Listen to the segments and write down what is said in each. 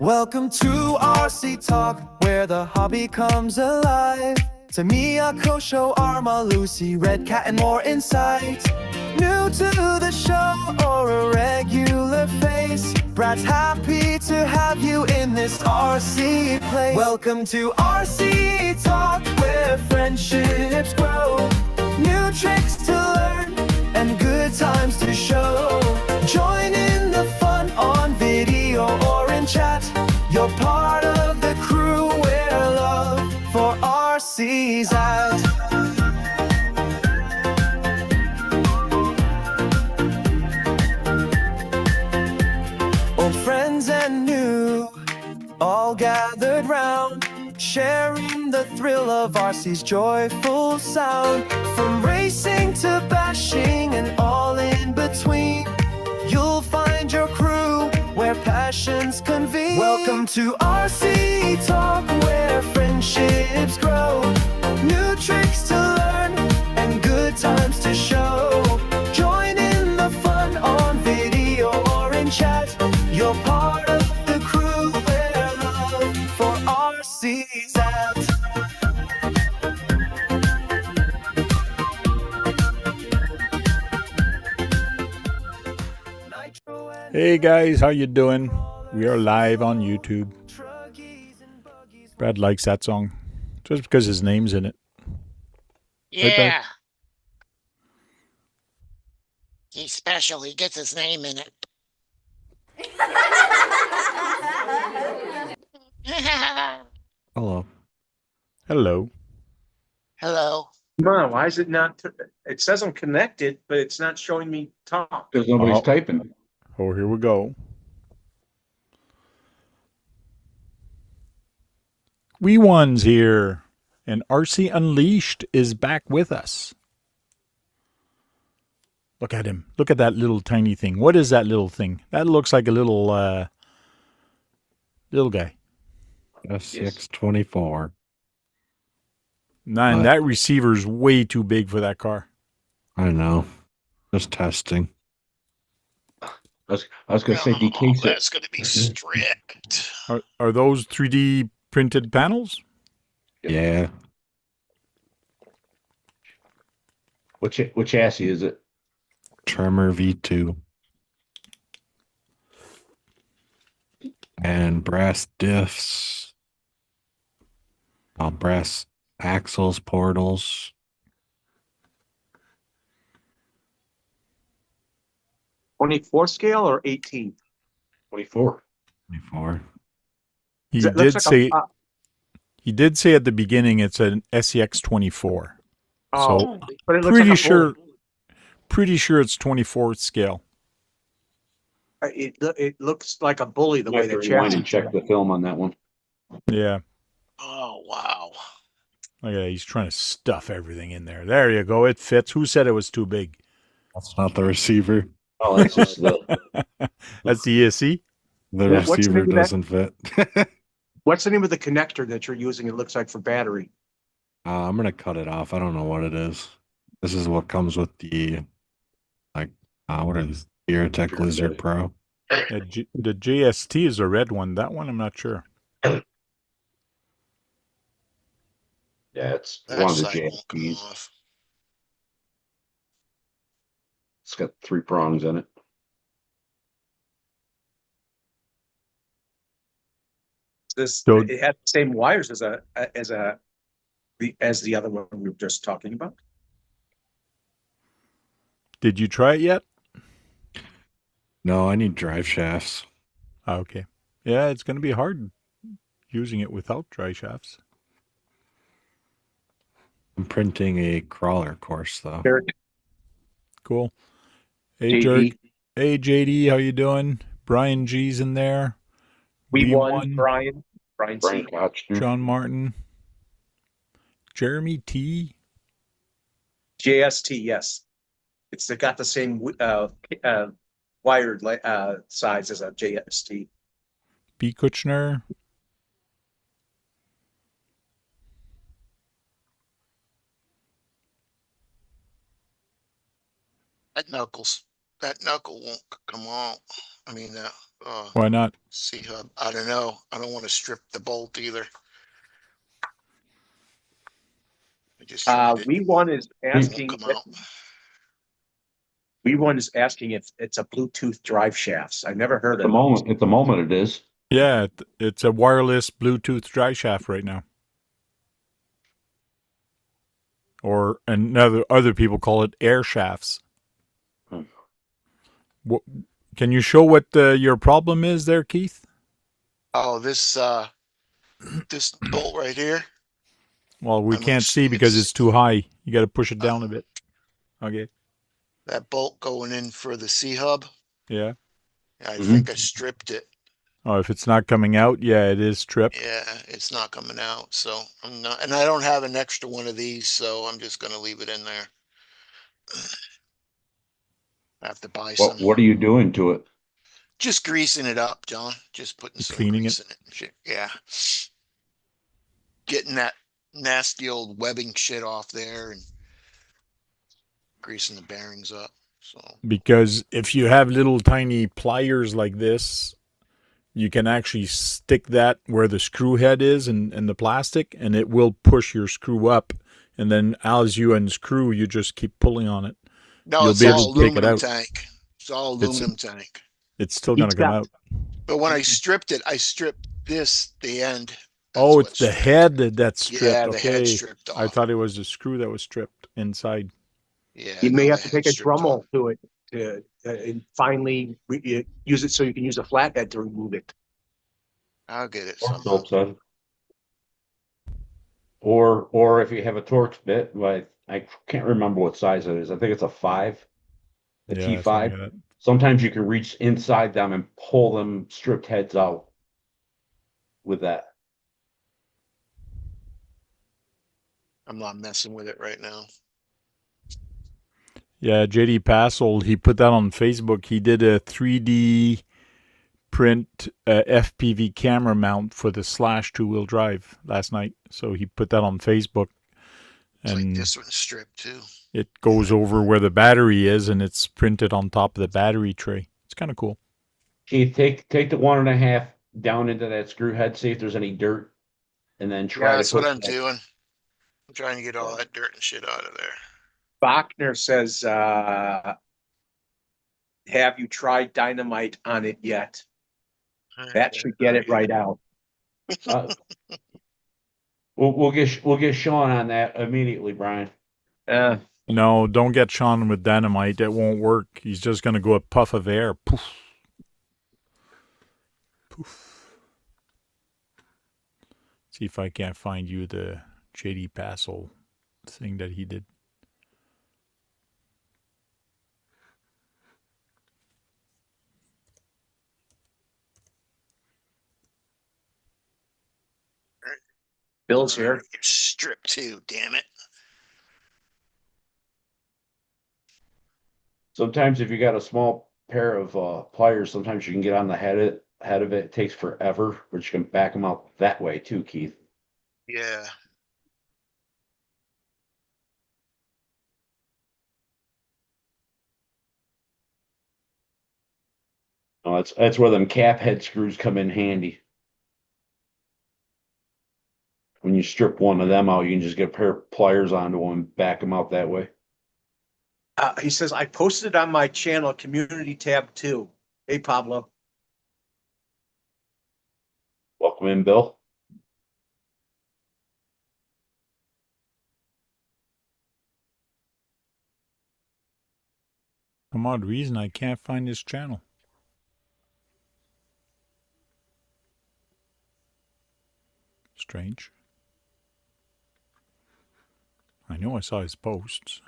Welcome to RC Talk, where the hobby comes alive. Tamiya, Kosho, Arma, Lucy, Red Cat, and more insight. New to the show or a regular face, Brad's happy to have you in this RC place. Welcome to RC Talk, where friendships grow. New tricks to learn and good times to show. Join in the fun on video or in chat. You're part of the crew where love for RC's at. Old friends and new, all gathered round, sharing the thrill of RC's joyful sound. From racing to bashing and all in between, you'll find your crew where passions convene. Welcome to RC Talk, where friendships grow. New tricks to learn and good times to show. Join in the fun on video or in chat. You're part of the crew where love for RC's at. Hey guys, how you doing? We are live on YouTube. Brad likes that song just because his name's in it. Yeah. Right, he's special. He gets his name in it. Hello. Hello. Hello. Come on, why is it not? It says I'm connected, but it's not showing me talk. Because nobody's typing. Oh, here we go. Wee One's here, and RC Unleashed is back with us. Look at him. Look at that little tiny thing. What is that little thing? That looks like a little guy. SCX-24. Man, that receiver's way too big for that car. I know. Just testing. I was going to say, decase it. That's going to be strict. Are those 3D printed panels? Yeah. Which chassis is it? Tremor V2. And brass diffs. Brass axles, portals. 24 scale or 18? 24. 24. He did say at the beginning it's an SCX-24. Oh, so but it looks pretty sure it's 24th scale. It looks like a bully the way the chassis. chassis. Check the film on that one. Yeah. Oh, wow. Look at that. He's trying to stuff everything in there. There you go. It fits. Who said it was too big? That's not the receiver. Oh, that's just the... That's the ESC? The receiver doesn't fit. What's the name of the connector that you're using? It looks like for battery. I'm going to cut it off. I don't know what it is. This is what comes with the, what is Irritech Lizard Pro. The JST is a red one. That one, I'm not sure. Yeah, it's one of the JSPs. It's got 3 prongs in it. It had the same wires as the other one we were just talking about. Did you try it yet? No, I need drive shafts. Okay. Yeah, it's going to be hard using it without drive shafts. I'm printing a crawler course though. Cool. Hey, Jerk. Hey, JD, how you doing? Brian G's in there. We won. Brian C. John Martin. Jeremy T. JST, yes. It's got the same wired size as a JST. B. Kuchner. Ed Knuckles. that knuckle won't come on. I mean, Why not? C-hub. I don't know. I don't want to strip the bolt either. I just tried it. We1 is It won't asking, come out. We1 is asking if it's a Bluetooth drive shafts. I've never heard At the of it. moment, it is. Yeah, it's a wireless Bluetooth dry shaft right now. Or another other people call it air shafts. Hmm. What, can you show what your problem is there, Keith? Oh, this bolt right here. Well, we I mean, can't see because it's too high. You got to push it down a bit. Okay. That bolt going in for the C-hub. Yeah. I Mhm. think I stripped it. Oh, if it's not coming out, yeah, it is stripped. Yeah, it's not coming out. So I'm not, and I don't have an extra one of these, so I'm just gonna leave it in there. I have to buy some. What are you doing to it? Just greasing it up, John. Just putting some Cleaning grease it? in it and shit. Yeah. Getting that nasty old webbing shit off there and greasing the bearings up. So Because if you have little tiny pliers like this, you can actually stick that where the screw head is and the plastic, and it will push your screw up. And then as you unscrew, you just keep pulling on it. no, You'll it's be able all to take it aluminum out. tank. It's all It's- aluminum tank. It's still going to come out. But when I stripped it, I stripped the end. That's Oh, what it's the stripped. head that's stripped. Yeah, the head Okay. stripped I off. thought it was the screw that was stripped inside. Yeah, You may no, have the to head take a stripped off. Dremel to it to and finally use it so you can use a flathead to remove it. I'll get it Torx somehow. bit, son. Or if you have a Torx bit, like I can't remember what size it is. I think it's a 5, a Yeah, T5. something like that. Sometimes you can reach inside them and pull them stripped heads out with that. I'm not messing with it right now. Yeah, JD Passold, he put that on Facebook. He did a 3D print FPV camera mount for the Slash two-wheel drive last night. So he put that on Facebook. It's like And this one's stripped too. it goes over where the battery is, and it's printed on top of the battery tray. It's kind of cool. Keith, take the 1.5 down into that screw head, see if there's any dirt, and then try Yeah, to that's what put I'm doing. I'm trying to get all that dirt and shit out of there. Bachner says, have you tried dynamite on it yet? That should get it right out. We'll get Sean on that immediately, Brian. No, don't get Sean with dynamite. It won't work. He's just going to go a puff of air. Poof. Poof. See if I can't find you the JD Passel thing that he did. Bill's here. You're stripped too, damn it. Sometimes if you got a small pair of pliers, sometimes you can get on the head of it. It takes forever, but you can back them out that way too, Keith. Yeah. Oh, that's where them cap head screws come in handy. When you strip one of them out, you can just get a pair of pliers onto them and back them out that way. He says, I posted it on my channel community tab too. Hey, Pablo. Welcome in, Bill. Some odd reason I can't find his channel. Strange. I know I saw his posts.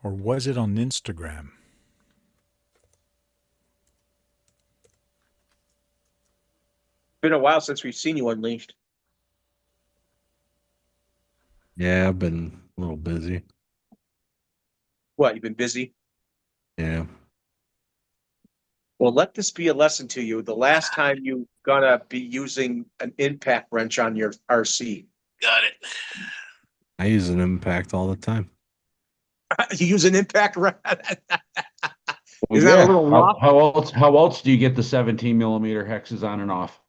Or was it on Instagram? Been a while since we've seen you Unleashed. Yeah, I've been a little busy. What, you've been busy? Yeah. Well, let this be a lesson to you. The last time you're gonna be using an impact wrench on your RC. Got it. I use an impact all the time. You use an impact rod. Well, Is that a little rough? How else do you get the 17 millimeter hexes on and off?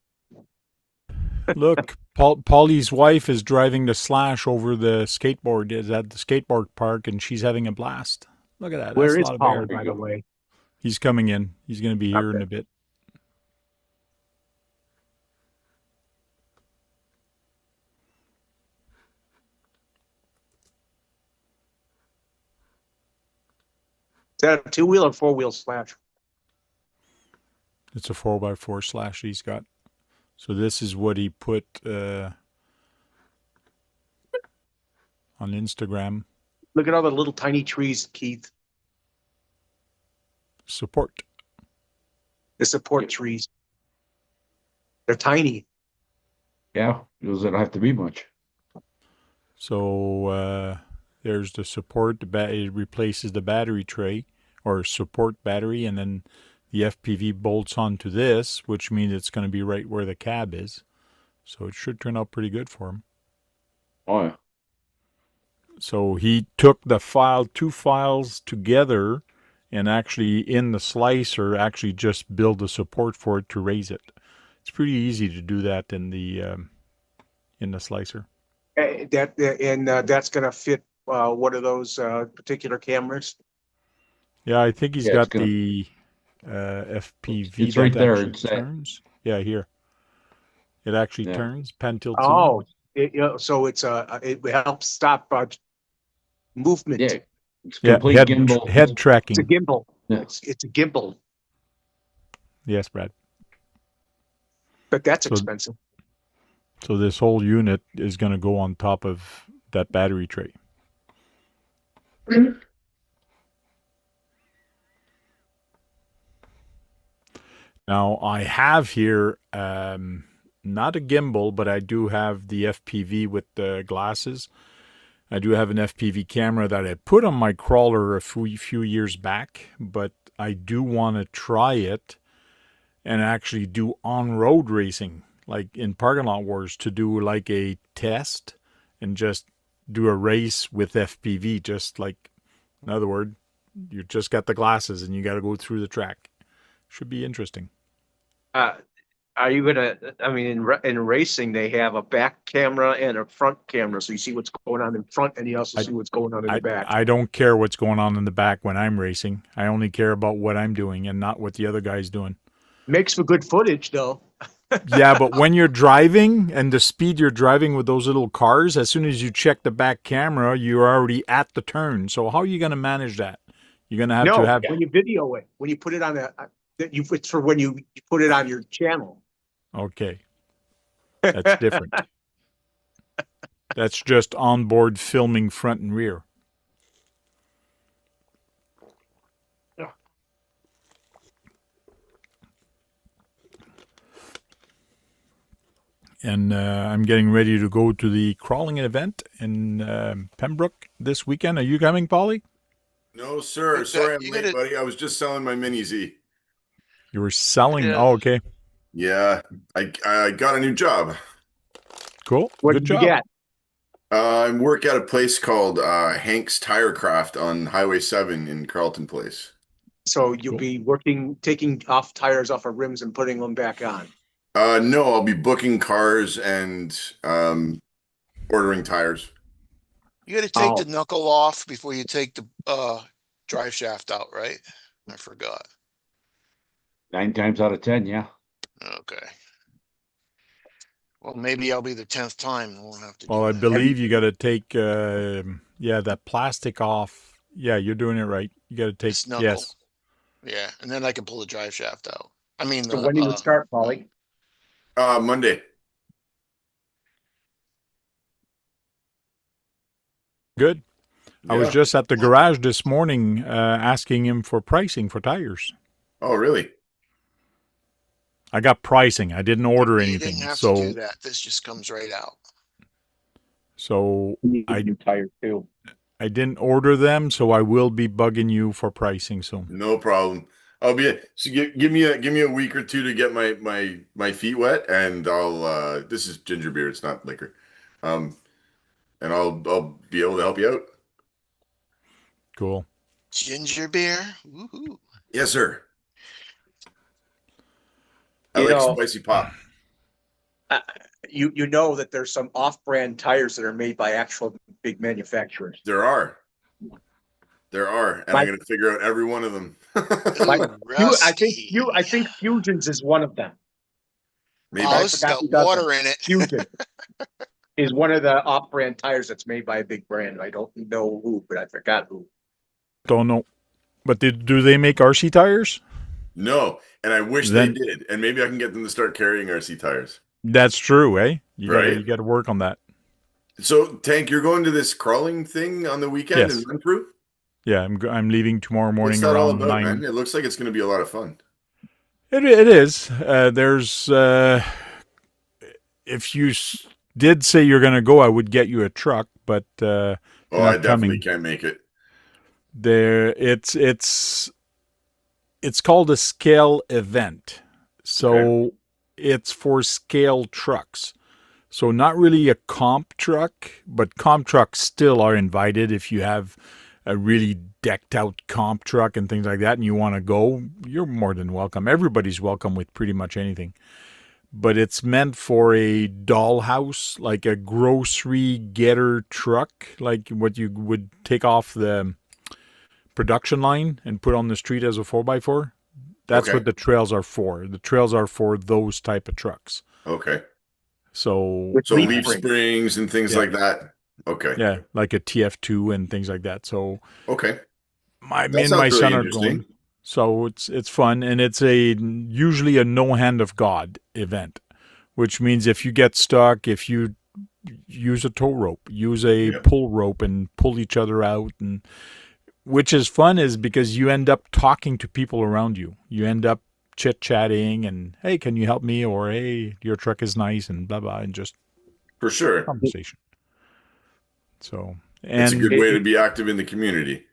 Look, Polly's wife is driving the Slash over the skateboard. Is at the skateboard park, and she's having a blast. Look at that. Where That's a is lot of Polly, air. by the way? He's coming in. He's going to be here in Okay. a bit. Is that a 2-wheel or 4-wheel Slash? It's a 4x4 Slash he's got. So this is what he put on Instagram. Look at all the little tiny trees, Keith. Support. The support trees. They're tiny. Yeah, because it don't have to be much. So there's the support. It replaces the battery tray or support battery, and then the FPV bolts onto this, which means it's going to be right where the cab is. So it should turn out pretty good for him. Oh yeah. So he took the two files together, and actually in the slicer, actually just build the support for it to raise it. It's pretty easy to do that in the slicer. That's going to fit one of those particular cameras. Yeah, I think he's Yeah, got the FPV. It's right that there. actually It's turns. Yeah, here. It actually turns. Pen tilts. Oh, so it helps stop movement. yeah, it's Yeah, complete gimbal. head tracking. It's a gimbal. Yeah. It's a gimbal, Yes, Brad. but that's So- expensive. So this whole unit is going to go on top of that battery tray. Now I have here not a gimbal, but I do have the FPV with the glasses. I do have an FPV camera that I put on my crawler a few years back, but I do want to try it and actually do on-road racing, like in parking lot wars, to do like a test and just do a race with FPV, just like, in other words, you just got the glasses and you got to go through the track. Should be interesting. Are you gonna? I mean, in racing, they have a back camera and a front camera, so you see what's going on in front, and you also see what's going on in the back. I don't care what's going on in the back when I'm racing. I only care about what I'm doing and not what the other guy's doing. Makes for good footage, though. Yeah, but when you're driving and the speed you're driving with those little cars, as soon as you check the back camera, you're already at the turn. So how are you going to manage that? You're going to have to have. When you video it, when you put it on it's for when you put it on your channel. Okay. That's different. That's just onboard filming front and rear. And I'm getting ready to go to the crawling event in Pembroke this weekend. Are you coming, Polly? No, sir. Sorry I'm late, buddy. I was just selling my Mini Z. You were selling? Yeah. Oh, okay. Yeah, I got a new job. Cool. What Good did job. you get? I work at a place called Hank's Tire Craft on Highway 7 in Carlton Place. So you'll be taking off tires off of rims and putting them back on. No, I'll be booking cars and ordering tires. You got to take the knuckle off before you take the drive shaft out, right? I forgot. 9 times out of 10, yeah. Okay. Well, maybe I'll be the 10th time. I won't have to. Well, I do that. believe you got to take, that plastic off. Yeah, you're doing it right. You got to take, This knuckle. yes. Yeah, and then I can pull the drive shaft out. I mean, So when do you start, Polly? Monday. Good. I was Yeah. just at the garage this morning asking him for pricing for tires. Oh, really? I got pricing. I didn't order You anything. didn't have So, to do that. This just comes right out. so You need a I new tire too. I didn't order them, so I will be bugging you for pricing soon. No problem. I'll be so give me a week or two to get my feet wet, and I'll this is ginger beer, it's not liquor. And I'll be able to help you out. Cool. Ginger beer. Woohoo. Yes, sir. I You like know, spicy pop. uh, you know that there's some off-brand tires that are made by actual big manufacturers. There are, and I'm Like, gonna figure out every one of them. like Ooh, Rusty. I think Fusions is one of them. Maybe. Oh, I this has forgot got who does water it. in it. Fusion is one of the off-brand tires that's made by a big brand. I don't know who, but I forgot who. Don't know. But do they make RC tires? No, and I wish they Then did, and maybe I can get them to start carrying RC tires. that's true, eh? You Right? gotta work on that. So, Tank, you're going to this crawling thing on the weekend Yes. in Renfrew? Yeah, I'm leaving tomorrow morning What's that all around about, 9. man? It looks like it's going to be a lot of fun. It is. There's if you did say you're gonna go, I would get you a truck, but Oh, you're I not definitely coming. can't make it. There, it's called a scale event, so it's for scale trucks. So not really a comp truck, but comp trucks still are invited if you have a really decked out comp truck and things like that and you want to go, you're more than welcome. Everybody's welcome with pretty much anything. But it's meant for a dollhouse, like a grocery getter truck, like what you would take off the production line and put on the street as a 4x4. That's Okay. what the trails are for. The trails are for those type of trucks. Okay. So With So leaf leaf springs. springs and things Yeah. like that. Okay. yeah, like a TF2 and things like that. So Okay. me That and my sounds really son are interesting. going. So it's fun, and it's usually a no hand of God event, which means if you get stuck, if you use a tow rope, use a Yeah. pull rope and pull each other out, and which is fun is because you end up talking to people around you. You end up chit-chatting and, hey, can you help me? Or, hey, your truck is nice and blah, blah, and just For sure. conversation. So, It's a and good way to be active in the community.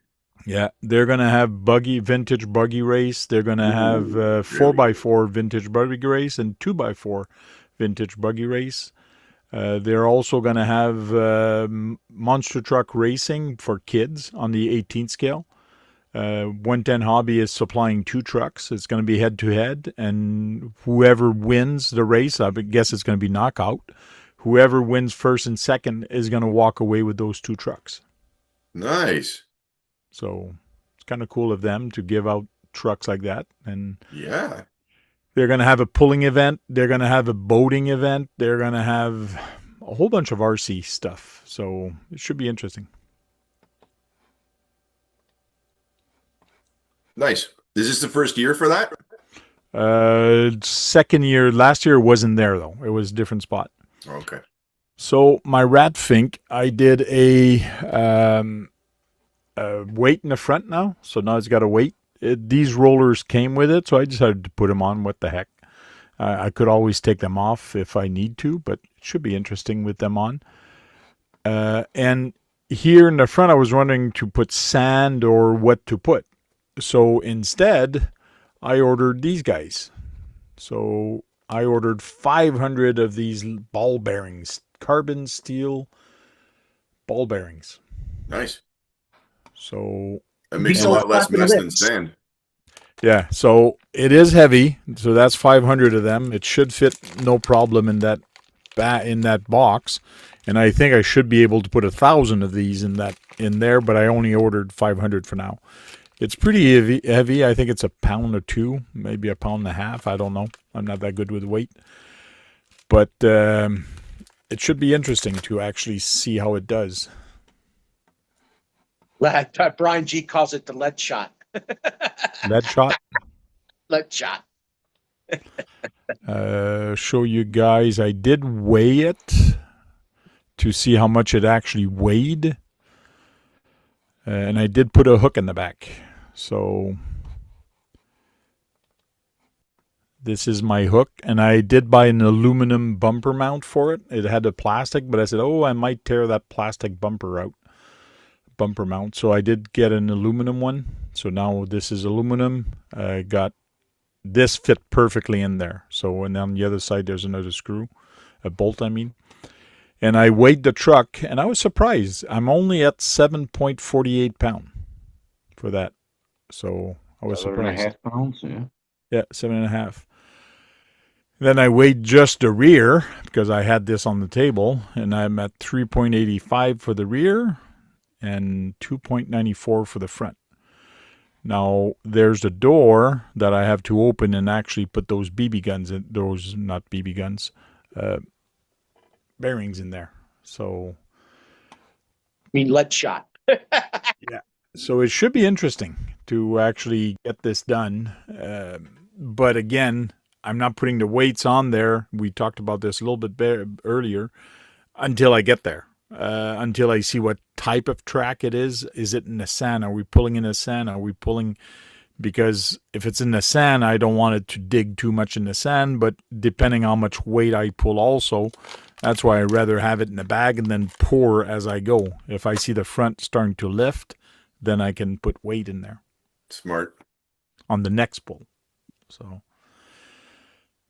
yeah, they're going to have vintage buggy race. They're going to have 4x4 vintage buggy race and 2x4 vintage buggy race. They're also going to have monster truck racing for kids on the 18th scale. 110 Hobby is supplying 2 trucks. It's going to be head to head, and whoever wins the race, I guess it's going to be knockout. Whoever wins first and second is going to walk away with those 2 trucks. Nice. So it's kind of cool of them to give out trucks like that. And Yeah. they're going to have a pulling event. They're going to have a boating event. They're going to have a whole bunch of RC stuff. So it should be interesting. Nice. Is this the first year for that? Second year, last year wasn't there though. It was a different spot. Okay. So my rat fink, I did a weight in the front now. So now it's got a weight. These rollers came with it, so I decided to put them on. What the heck? I could always take them off if I need to, but it should be interesting with them on. And here in the front, I was wondering to put sand or what to put. So instead, I ordered these guys. So I ordered 500 of these ball bearings, carbon steel ball bearings. Nice. So That makes a So lot less fucking mess than lips. sand. yeah, so it is heavy. So that's 500 of them. It should fit no problem in that box. And I think I should be able to put 1,000 of these in there, but I only ordered 500 for now. It's pretty heavy. I think it's 1 pound or 2, maybe 1.5 pounds. I don't know. I'm not that good with weight. But it should be interesting to actually see how it does. Brian G calls it the lead shot. Lead shot. Lead shot. Show you guys. I did weigh it to see how much it actually weighed. And I did put a hook in the back. So this is my hook. And I did buy an aluminum bumper mount for it. It had a plastic, but I said, oh, I might tear that plastic bumper mount. So I did get an aluminum one. So now this is aluminum. I got this fit perfectly in there. So, and on the other side, there's another screw, a bolt, I mean. And I weighed the truck, and I was surprised. I'm only at 7.48 pounds. for that. So I was surprised. 7.5 pounds, yeah. Yeah, 7.5. Then I weighed just the rear because I had this on the table, and I'm at 3.85 for the rear and 2.94 for the front. Now, there's a door that I have to open and actually put those BB guns in, those, not BB guns, bearings in there. So, I mean, lead shot. yeah. So it should be interesting to actually get this done. But again, I'm not putting the weights on there. We talked about this a little bit earlier until I get there. Until I see what type of track it is. Is it in the sand? Are we pulling in the sand? Are we pulling? Because if it's in the sand, I don't want it to dig too much in the sand. But depending on how much weight I pull also, that's why I'd rather have it in the bag and then pour as I go. If I see the front starting to lift, then I can put weight in there. Smart. On the next pull. So.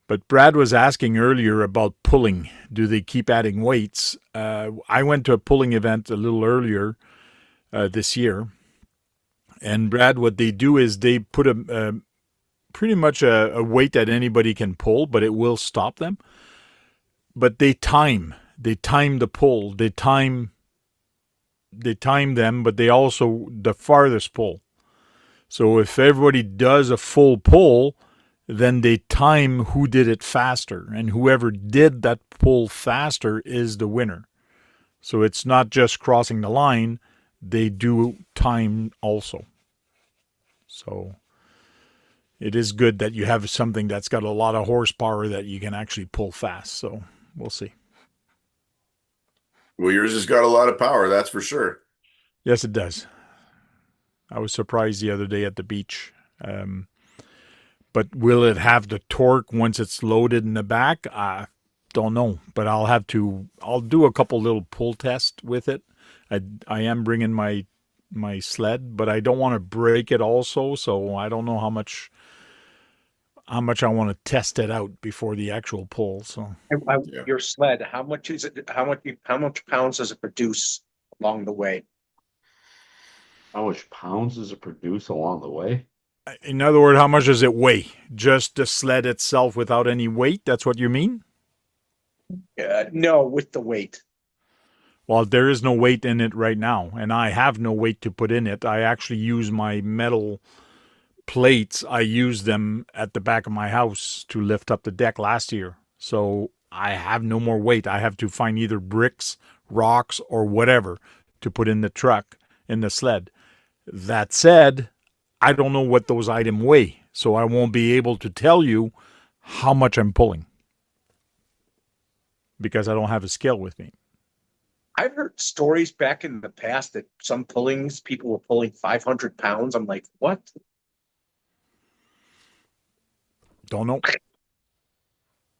But Brad was asking earlier about pulling. Do they keep adding weights? I went to a pulling event a little earlier this year. And Brad, what they do is they put pretty much a weight that anybody can pull, but it will stop them. But they time the pull. They time them, but they also the farthest pull. So if everybody does a full pull, then they time who did it faster. And whoever did that pull faster is the winner. So it's not just crossing the line. They do time also. So it is good that you have something that's got a lot of horsepower that you can actually pull fast. So we'll see. Well, yours has got a lot of power, that's for sure. Yes, it does. I was surprised the other day at the beach. But will it have the torque once it's loaded in the back? I don't know. But I'll do a couple little pull tests with it. I am bringing my sled, but I don't want to break it also. So I don't know how much I want to test it out before the actual pull. So Your sled, how much is it? How much pounds does it produce along the way? How much pounds does it produce along the way? in other words, how much does it weigh? Just the sled itself without any weight? That's what you mean? No, with the weight. Well, there is no weight in it right now, and I have no weight to put in it. I actually use my metal plates. I used them at the back of my house to lift up the deck last year. So I have no more weight. I have to find either bricks, rocks, or whatever to put in the truck, in the sled. That said, I don't know what those items weigh, so I won't be able to tell you how much I'm pulling because I don't have a scale with me. I've heard stories back in the past that some pullings, people were pulling 500 pounds. I'm like, what? Don't know.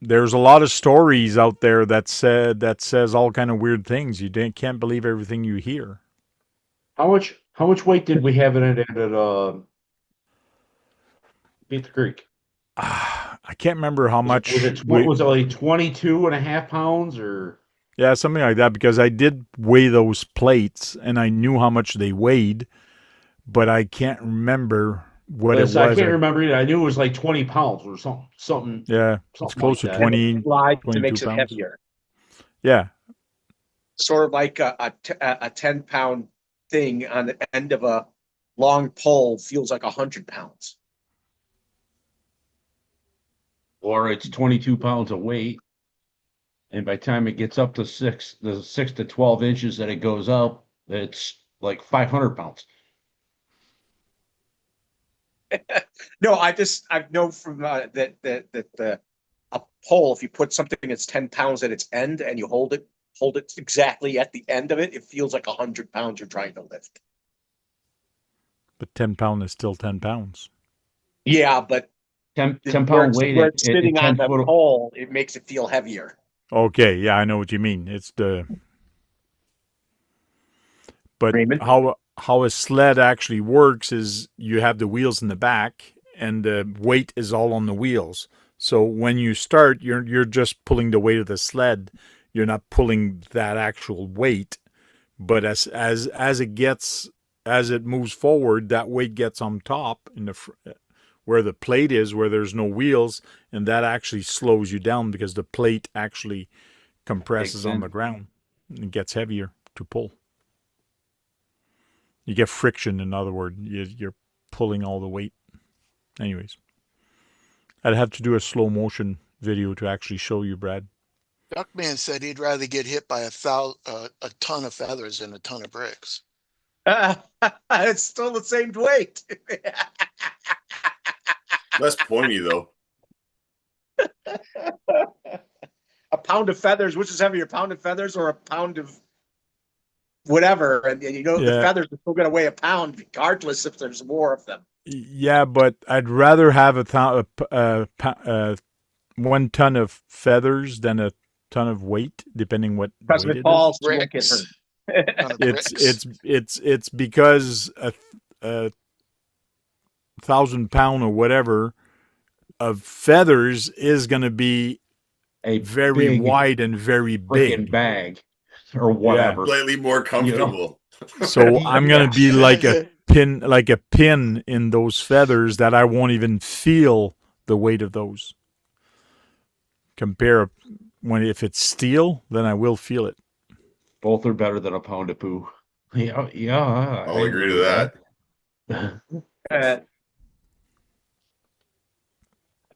There's a lot of stories out there that says all kind of weird things. You can't believe everything you hear. How much weight did we have in it at Beat the Creek? I can't remember how much. What was it, like 22.5 pounds or? Yeah, something like that, because I did weigh those plates and I knew how much they weighed, but I can't remember what it was. I can't remember either. I knew it was like 20 pounds or something. Yeah, it's close to 20. Slide to 22 makes it pounds. heavier. Yeah. Sort of like a 10-pound thing on the end of a long pole feels like 100 pounds. Or it's 22 pounds of weight. And by the time it gets up to the 6 to 12 inches that it goes up, it's like 500 pounds. No, I know from that a pole, if you put something that's 10 pounds at its end and you hold it exactly at the end of it, it feels like 100 pounds you're trying to lift. But 10 pound is still 10 pounds. Yeah, but 10 pound weight. Where it's sitting on the pole, it makes it feel heavier. Okay, yeah, I know what you mean. But Raymond? how a sled actually works is you have the wheels in the back and the weight is all on the wheels. So when you start, you're just pulling the weight of the sled. You're not pulling that actual weight. But as as it moves forward, that weight gets on top in the where the plate is, where there's no wheels, and that actually slows you down because the plate actually compresses on the ground and it gets heavier to pull. You get friction, in other words. You're pulling all the weight. Anyways, I'd have to do a slow motion video to actually show you, Brad. Duckman said he'd rather get hit by a ton of feathers than a ton of bricks. It's still the same weight. Less pointy though. A pound of feathers, which is heavier, a pound of feathers or a pound of whatever? And you know, the feathers are still going to weigh a pound, regardless if there's more of them. Yeah, but I'd rather have 1 ton of feathers than a ton of weight, depending what weight it falls, is. you won't get hurt. It's because a 1,000-pound or whatever of feathers is going to be A very big wide and very big. bag or whatever. Slightly more comfortable. So I'm going to be like a pin in those feathers that I won't even feel the weight of those. Compare if it's steel, then I will feel it. Both are better than a pound of poo. Yeah. I'll agree to that.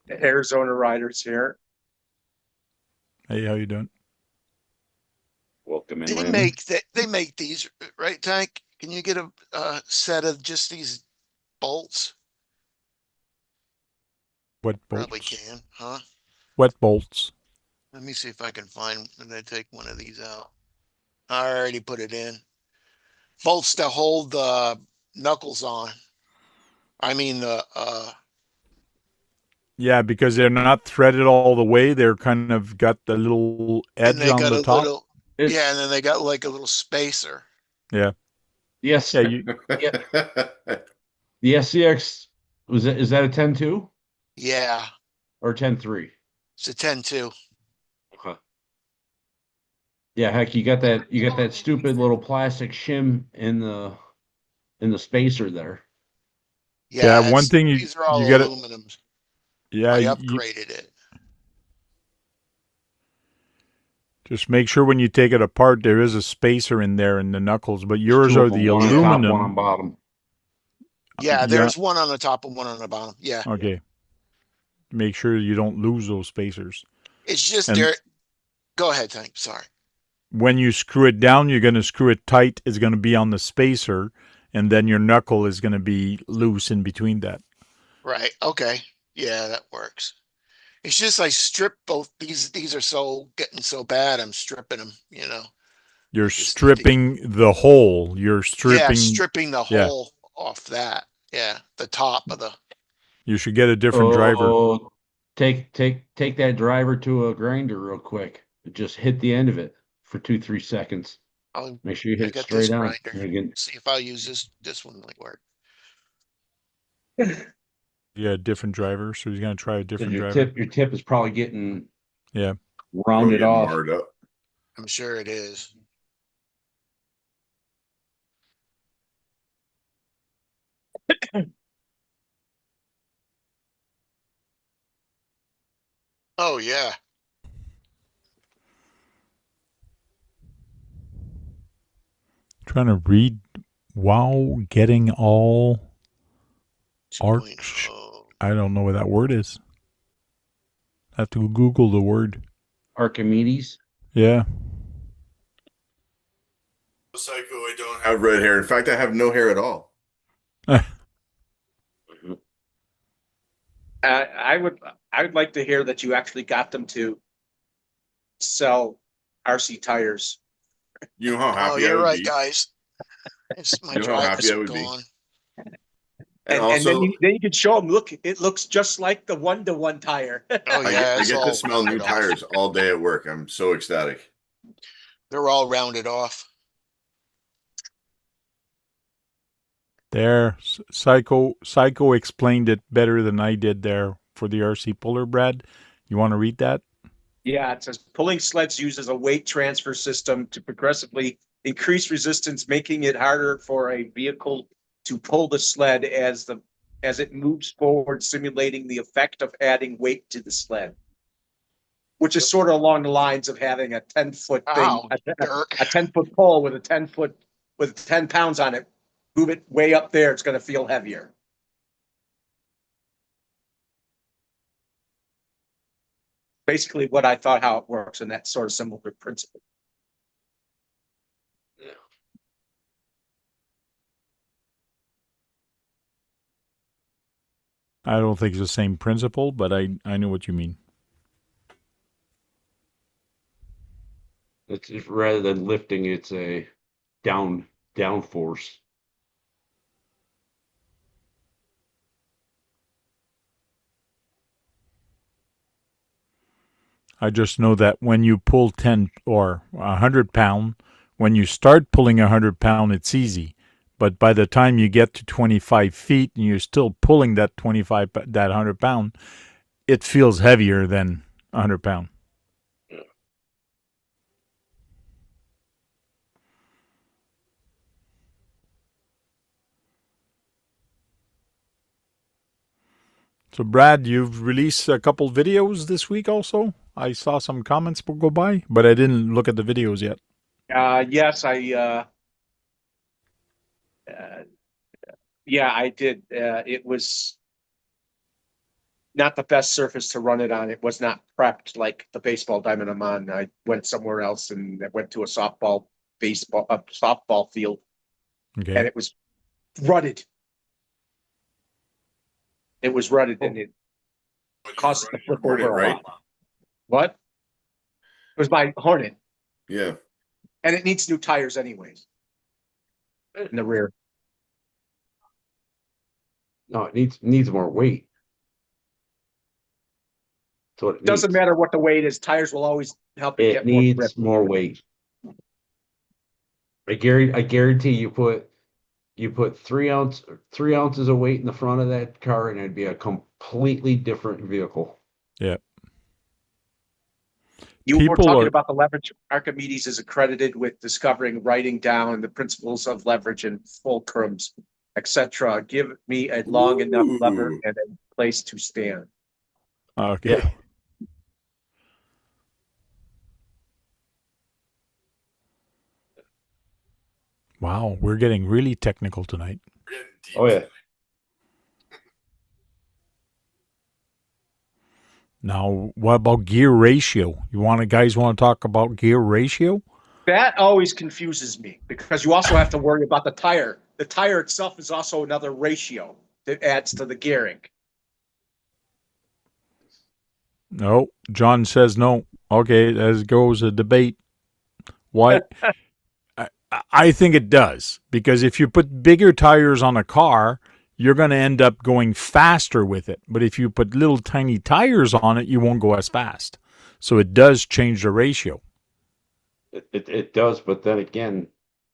Arizona riders here. Hey, how you doing? Welcome in. They Randy. make these, right, Tank? Can you get a set of just these bolts? What bolts? Probably can, huh? What bolts? Let me see if I can find when I take one of these out. I already put it in. Bolts to hold the knuckles on. I mean the Yeah, because they're not threaded all the way. They're kind of got the little edge and they on got the a top. little yeah, and then they got like a little spacer. Yeah. Yes. Yeah. The SCX is that a 10-2 Yeah, or 10-3? it's a 10-2. Okay. Yeah, heck, you got that stupid little plastic shim in the spacer there. Yeah, one thing these are all you gotta- aluminum. Yeah. I upgraded it. Just make sure when you take it apart, there is a spacer in there in the knuckles, but yours are the One on top, aluminum. one on bottom. Yeah, there's one on the top and one on the bottom. Yeah. Okay. Make sure you don't lose those spacers. It's just And- there. Go ahead, Tank. Sorry. When you screw it down, you're going to screw it tight. It's going to be on the spacer, and then your knuckle is going to be loose in between that. Right. Okay. Yeah, that works. It's just I strip both these. These are getting so bad. I'm stripping them. You know. You're Just stripping the hole. You're stripping. Yeah, stripping the yeah. hole off that. Yeah, the top of the. You should get a different driver. Oh, take that driver to a grinder real quick. Just hit the end of it for 2-3 seconds. I'll Make sure you I hit it got this straight on. grinder. Again, see if I'll use this one might work. Yeah, different driver. So he's going to try a different your driver. tip is probably getting Yeah. rounded Getting off. marred up. I'm sure it is. Oh yeah. Trying to read while getting all arch. 2.0. I don't know what that word is. I have to Google the word. Archimedes. Yeah. Psycho, I don't have red hair. In fact, I have no hair at all. I would like to hear that you actually got them to sell RC tires. You know how happy Oh, I you're would right, be. guys. My You know how drivers happy I are would be. gone. And And also, then you could show them, look, it looks just like the 1-to-1 tire. Oh yeah, I it's get all to smell new rounded off. tires all day at work. I'm so ecstatic. They're all rounded off. There. Psycho explained it better than I did there for the RC puller, Brad. You want to read that? Yeah, it says pulling sleds uses a weight transfer system to progressively increased resistance, making it harder for a vehicle to pull the sled as it moves forward, simulating the effect of adding weight to the sled. Which is sort of along the lines of having a 10-foot thing, Ow, Dirk. a 10-foot pole with a 10 pounds on it. Move it way up there, it's going to feel heavier. Basically, what I thought how it works, and that sort of similar principle. I don't think it's the same principle, but I know what you mean. It's rather than lifting, it's a down force. I just know that when you pull 10 or 100 pound, when you start pulling 100 pound, it's easy. But by the time you get to 25 feet and you're still pulling that 100 pound, it feels heavier than 100 pound. So, Brad, you've released a couple videos this week also. I saw some comments go by, but I didn't look at the videos yet. Yes, I did. It was not the best surface to run it on. It was not prepped like the baseball diamond I'm on. I went somewhere else and I went to a softball field, Okay. and it was rutted. It was rutted, and it caused it to flip over a right? lot. What? It was my Hornet, Yeah. and it needs new tires anyways in the rear. No, it needs more weight. That's what it Doesn't needs. matter what the weight is. Tires will always help it It get more grip. needs more weight. I guarantee you put 3 ounces of weight in the front of that car, and it'd be a completely different vehicle. Yeah. You were People talking are- about the leverage. Archimedes is accredited with discovering, writing down the principles of leverage and fulcrums, etc. Give me a long enough lever Ooh. and a place to stand. Okay. Yeah. Wow, we're getting really technical tonight. Oh yeah. Now, what about gear ratio? Guys want to talk about gear ratio? That always confuses me because you also have to worry about the tire. The tire itself is also another ratio that adds to the gearing. No, John says no. Okay, as goes a debate. Why? I think it does, because if you put bigger tires on a car, you're going to end up going faster with it. But if you put little tiny tires on it, you won't go as fast. So it does change the ratio. It does, but then again,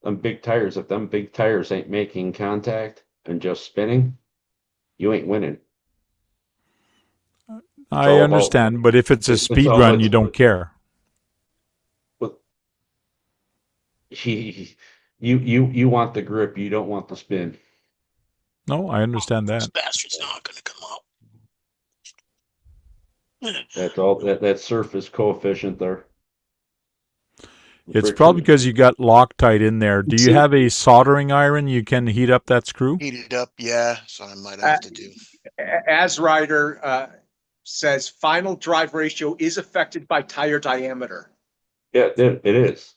if them big tires ain't making contact and just spinning, you ain't winning. I understand, but if it's a speed run, you don't care. But you want the grip, you don't want the spin. No, I understand This that. bastard's not going to come out. That's all that surface coefficient there. It's probably because you got Loctite in there. Do you have a soldering iron you can heat up that screw? Heat it up, yeah. So I might have to do. As Ryder says, final drive ratio is affected by tire diameter. Yeah, it is.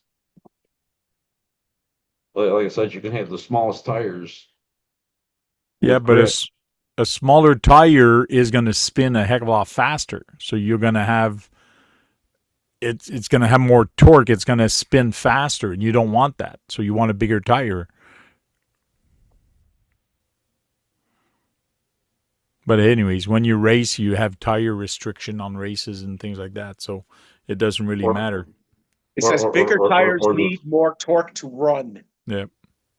Like I said, you can have the smallest tires. Yeah, but a smaller tire is going to spin a heck of a lot faster. So you're going to have it's going to have more torque. It's going to spin faster, and you don't want that. So you want a bigger tire. But anyways, when you race, you have tire restriction on races and things like that. So it doesn't really matter. It says bigger tires need more torque to run. Yeah.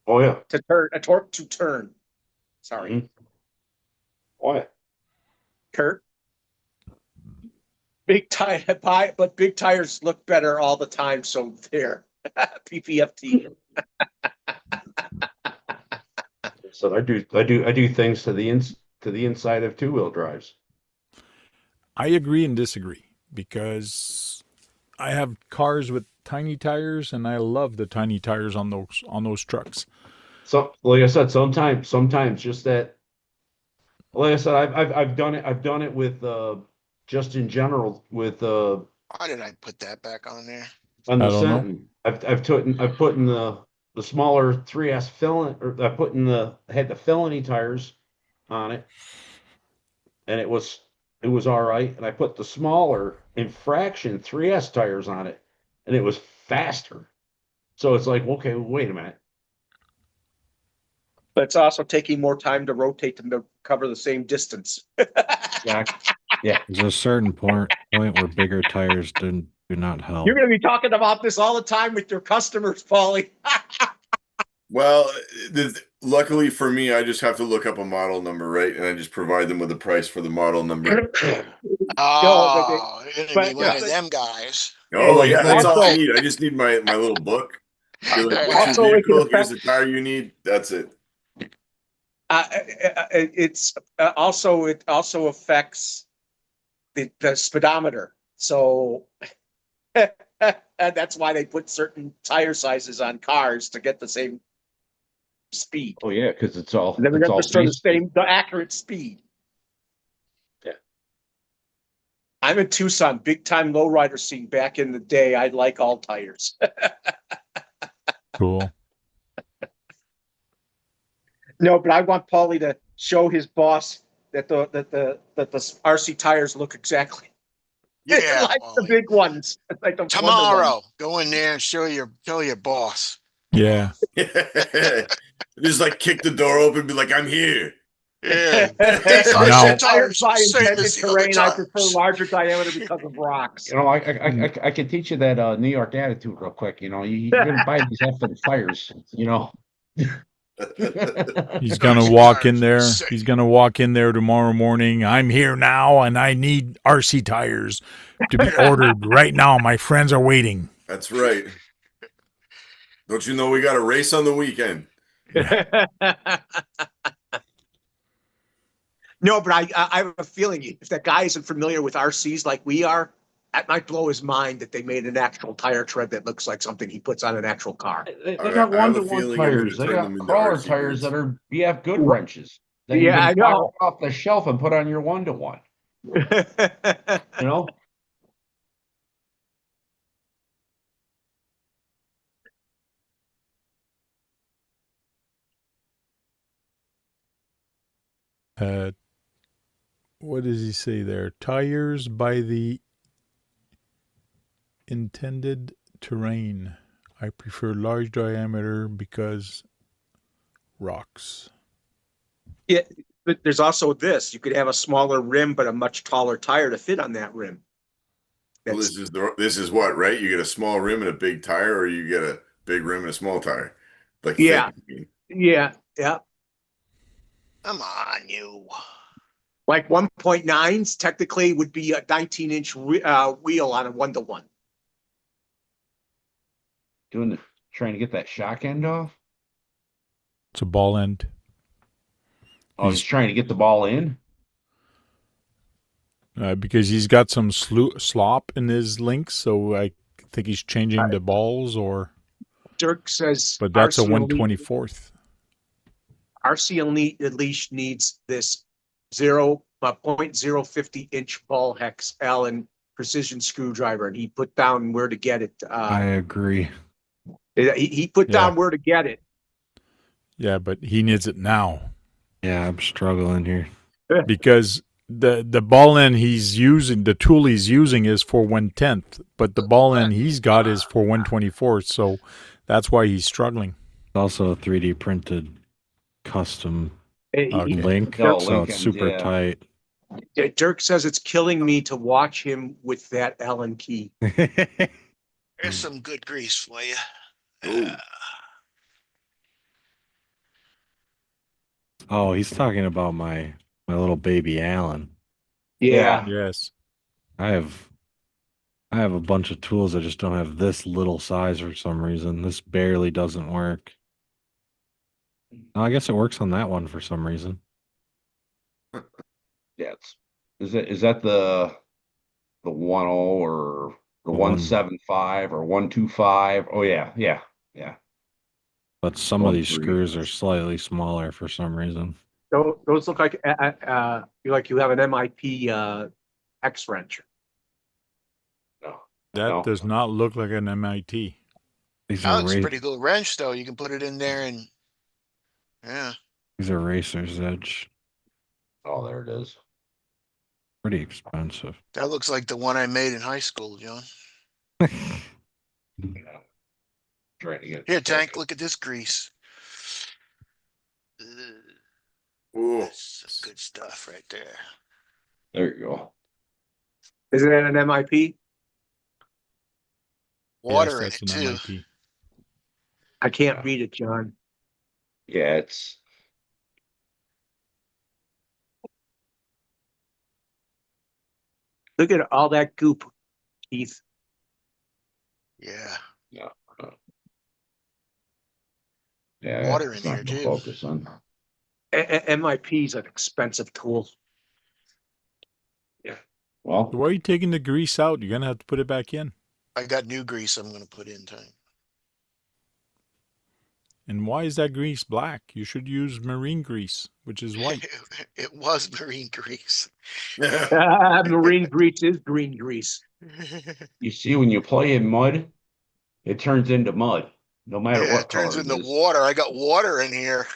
Oh yeah. To turn, a torque to turn. Sorry. Mm-hmm. Oh yeah. Kurt. Big tire, but big tires look better all the time. So there, PPFT. So I do things to the inside of two-wheel drives. I agree and disagree because I have cars with tiny tires, and I love the tiny tires on those trucks. So, like I said, sometimes just that. Like I said, I've done it. I've done it with just in general with Why did I put that back on there? on I the don't know. Sentin. I've put in the smaller 3S filling, or I put in had the felony tires on it, and it was all right. And I put the smaller infraction 3S tires on it, and it was faster. So it's like, okay, wait a minute. But it's also taking more time to rotate to cover the same distance. Yeah, yeah. There's a certain point where bigger tires do not help. You're going to be talking about this all the time with your customers, Paulie. Well, luckily for me, I just have to look up a model number, right? And I just provide them with a price for the model number. Oh, you're gonna be but- one of them guys. Oh yeah, that's all I Also- need. I just need my little book. Be like, what's Also, your it can vehicle? Here's affect- the tire you need. That's it. It's also, it also affects the speedometer. So that's why they put certain tire sizes on cars to get the same speed. Oh yeah, because it's all And then we it's got all the accurate speed. Yeah. I'm in Tucson, big time lowrider scene back in the day. I like all tires. Cool. No, but I want Paulie to show his boss that the RC tires look exactly Yeah, like the Wally. big ones. Like the Wonder Tomorrow, go in there and show your boss. Yeah. Just like kick the door open, and be like, I'm here. Yeah. ones. These Now- RC Tires tires, by same intended as the other terrain. I prefer tires. larger diameter because of rocks. You know, I can teach you that New York attitude real quick. You know, you're gonna buy these effing tires. You know. He's gonna walk in there. Sick. He's gonna walk in there tomorrow morning. I'm here now, and I need RC tires to be ordered right now. My friends are waiting. That's right. Don't you know we got a race on the weekend? No, but I have a feeling if that guy isn't familiar with RCs like we are, that might blow his mind that they made an actual tire tread that looks like something he puts on an actual car. They I got have a one-to-one feeling I'm gonna tires. They turn got them into crawler RC tires boots. that are BF good wrenches. That you Yeah, can I know. borrow off the shelf and put on your one-to-one. You know. What does he say there? Tires by the intended terrain. I prefer large diameter because rocks. Yeah, but there's also this. You could have a smaller rim, but a much taller tire to fit on that rim. Well, That's, this is what, right? You get a small rim and a big tire, or you get a big rim and a small tire. Like Yeah. thick. yeah. Come on, you. Like 1.9s technically would be a 19-inch wheel on a 1-to-1. Trying to get that shock end off. It's a ball end. Oh, he's trying to get the ball in. Because he's got some slop in his links, so I think he's changing the balls, or. Dirk says, But that's a RC Elite- 1/24th. RC Elite at least needs this 0.050 inch ball hex Allen precision screwdriver, and he put down where to get it. I agree. He put down where to get it. Yeah, but he needs it now Yeah, I'm struggling here. because the ball end he's using, the tool he's using is for 1/10th, but the ball end he's got is for 1/24th, so that's why he's struggling. It's also a 3D printed custom Okay. link, Oh, so Lincoln, it's super yeah. tight. Dirk says it's killing me to watch him with that Allen key. There's some good grease for you. Ooh. Oh, he's talking about my little baby Allen. Yeah. Yes. I have I have a bunch of tools. I just don't have this little size for some reason. This barely doesn't work. Oh, I guess it works on that one for some reason. Yeah, is that the 1.0 or the The one- 1.75 or 1.25? Oh yeah, yeah, yeah. But some of these 1.3. screws are slightly smaller for some reason. Those look like you have an MIP X wrench. No, That no. does not look like an MIT. These That are looks a pretty cool wrench, though. You can put it in there and yeah. these are Racer's Edge. Oh, there it is. Pretty expensive. That looks like the one I made in high school, John. Yeah. Trying to get Here, Tank, look at this grease. Ugh, Ooh. that's some good stuff right there. There you go. Isn't that an MIP? Water Yes, in that's it an too. MIT. I can't read it, John. Yeah, it's Look at all that goop, Keith. Yeah. yeah. Yeah, Water it's in not here gonna too. focus on. MIP is an expensive tool. Well, So why are you taking the grease out? You're gonna have to put it back in. I got new grease I'm gonna put in, Tank. And why is that grease black? You should use marine grease, which is white. It was marine grease. Marine grease is green grease. you see, when you play in mud, it turns into mud, no matter Yeah, what it turns color it into is. water. I got water in here.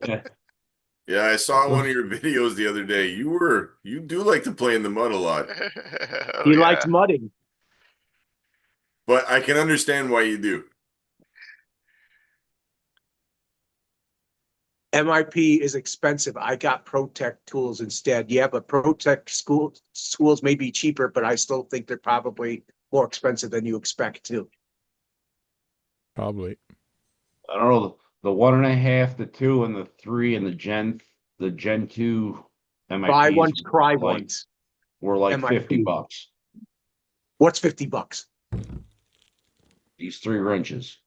Yeah. Yeah, I saw one of your videos the other day. You do like to play in the mud a lot, Oh, He yeah. likes mudding. but I can understand why you do. MIP is expensive. I got Protect tools instead. Yeah, but Protect tools may be cheaper, but I still think they're probably more expensive than you expect too. Probably. I don't know the 1.5, the 2, and the 3, and the Gen 2 MIPs Buy ones, cry like, ones. were like MIP. $50. What's $50? These 3 wrenches.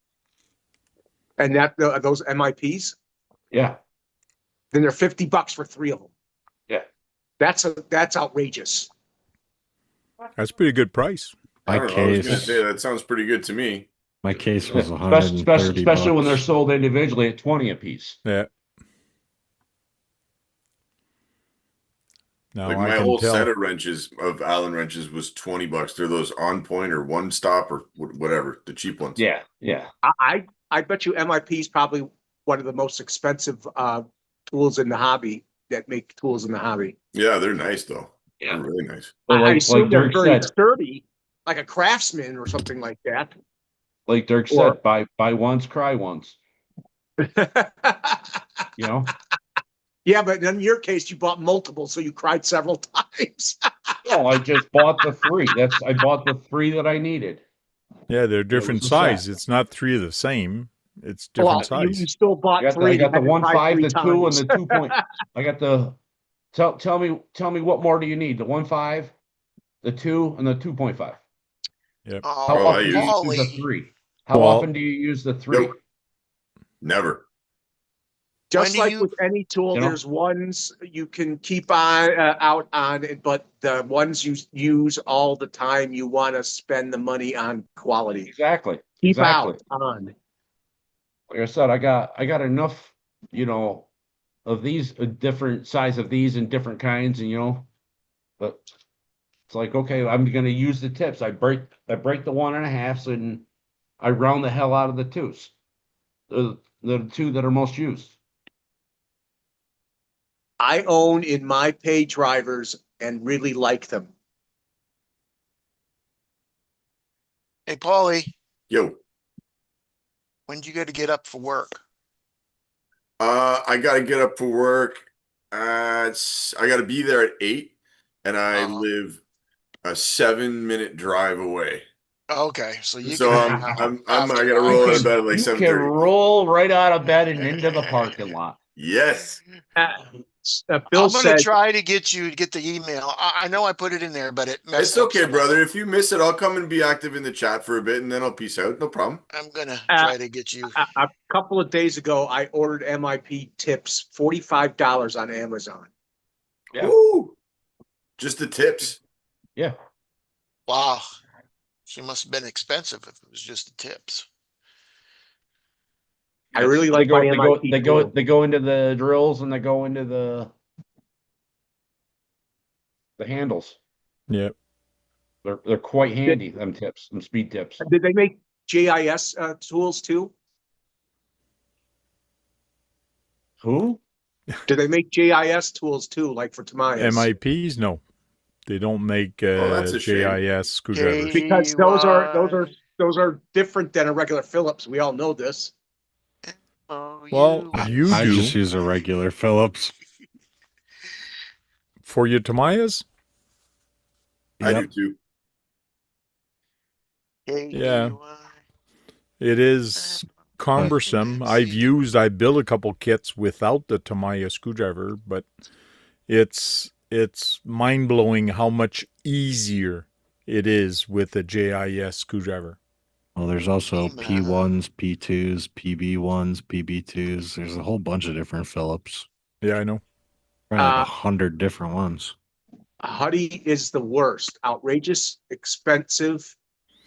And those MIPs, Yeah, then they're $50 for 3 of them. yeah. That's outrageous. That's a pretty good price. I My don't know. I was gonna case, say that sounds pretty good to me. my case was Especially 130 especially when they're bucks. sold individually at 20 a piece. Yeah. Now Like I my can whole tell. set of wrenches of Allen wrenches was $20. They're those on point or one stop or whatever, the cheap ones. Yeah, yeah. I bet you MIP is probably one of the most expensive tools in the hobby that make tools in the hobby. Yeah, they're nice though. Yeah. They're really nice. But I like assume they're Dirk very said, sturdy, like a Craftsman or something like that. like Dirk Or- said, buy once, cry once. You know? Yeah, but in your case, you bought multiple, so you cried several times. No, I just bought the 3. I bought the 3 that I needed. Yeah, they're was different a size. set. It's not 3 of the same. It's Well, different you size. still bought I 3. got the You had to cry 1.5, 3 the 2, and times. the 2 point. I got the tell me what more do you need? The 1.5, the 2, and the 2.5. Yep. How Oh, often do you use the Paulie. 3? How Well- often do you use the 3? Nope. Never. Just When do like you- with any tool, You know? there's ones you can keep out on it, but the ones you use all the time, you want to spend the money on quality. Exactly. Keep Exactly. out on. Like I said, I got enough, of these different size of these and different kinds, and but it's like, okay, I'm gonna use the tips. I break the 1.5s and I round the hell out of the 2s. The 2 that are most used. I own in my pay drivers and really like them. Hey, Paulie, Yo. when did you got to get up for work? I gotta get up for work. I gotta be there at 8, and I Uh-huh. live a 7-minute drive away. Okay, so you So can hang I out gotta after roll out hours. of bed at like You can 7:30. roll right out of bed and into the parking lot. Yes. Bill I'm gonna said, try to get you to get the email. I know I put it in there, but it messed It's up okay, somehow. brother. If you miss it, I'll come and be active in the chat for a bit and then I'll peace out. No problem. I'm gonna try to get you. a couple of days ago, I ordered MIP tips, $45 on Amazon. Yeah. Woo! Just the tips. Yeah. Wow, she must have been expensive if it was just the tips. I really like my MIP tool. they go into the drills and they go into the handles. Yep. They're quite handy, them tips, them speed tips. Did they make JIS tools too? Who? Do they make JIS tools too, like for Tamayas? MIPs? No, they don't make that's a shame. JIS screwdrivers. Because those are different than a regular Phillips. We all know this. Well, you I do. just use a regular Phillips. For your Tamayas? I do too. Yeah. It is cumbersome. I built a couple kits without the Tamaya screwdriver, but it's mind-blowing how much easier it is with a JIS screwdriver. Well, there's also P1s, P2s, PB1s, PB2s. There's a whole bunch of different Phillips. Yeah, I know. Probably like 100 different ones. Huddy is the worst. Outrageous, expensive,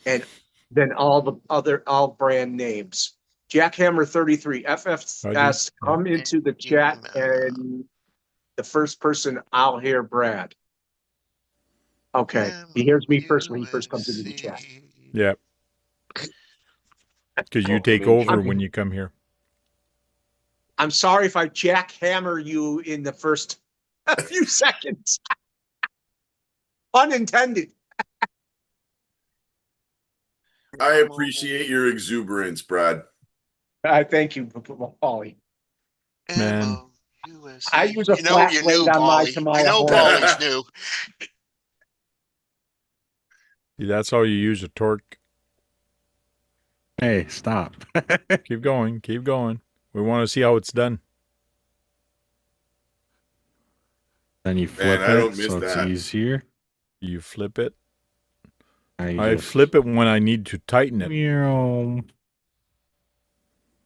and then all brand names. Jackhammer 33 FFS, come into the chat, and the first person I'll hear Brad. Okay, he hears me first when he first comes into the chat. Yeah. Because you take over when you come here. I'm sorry if I jackhammer you in the first few seconds. Unintended. I appreciate your exuberance, Brad. Thank you, Paulie. Man. I use a flat blade on my Tamaya. I know Paulie's new. See, that's how you use a torque. Hey, stop. Keep going. Keep going. We want to see how it's done. Then you flip Man, I don't it miss so that. it's easier. You flip it. I flip it when I need to tighten it. Meow.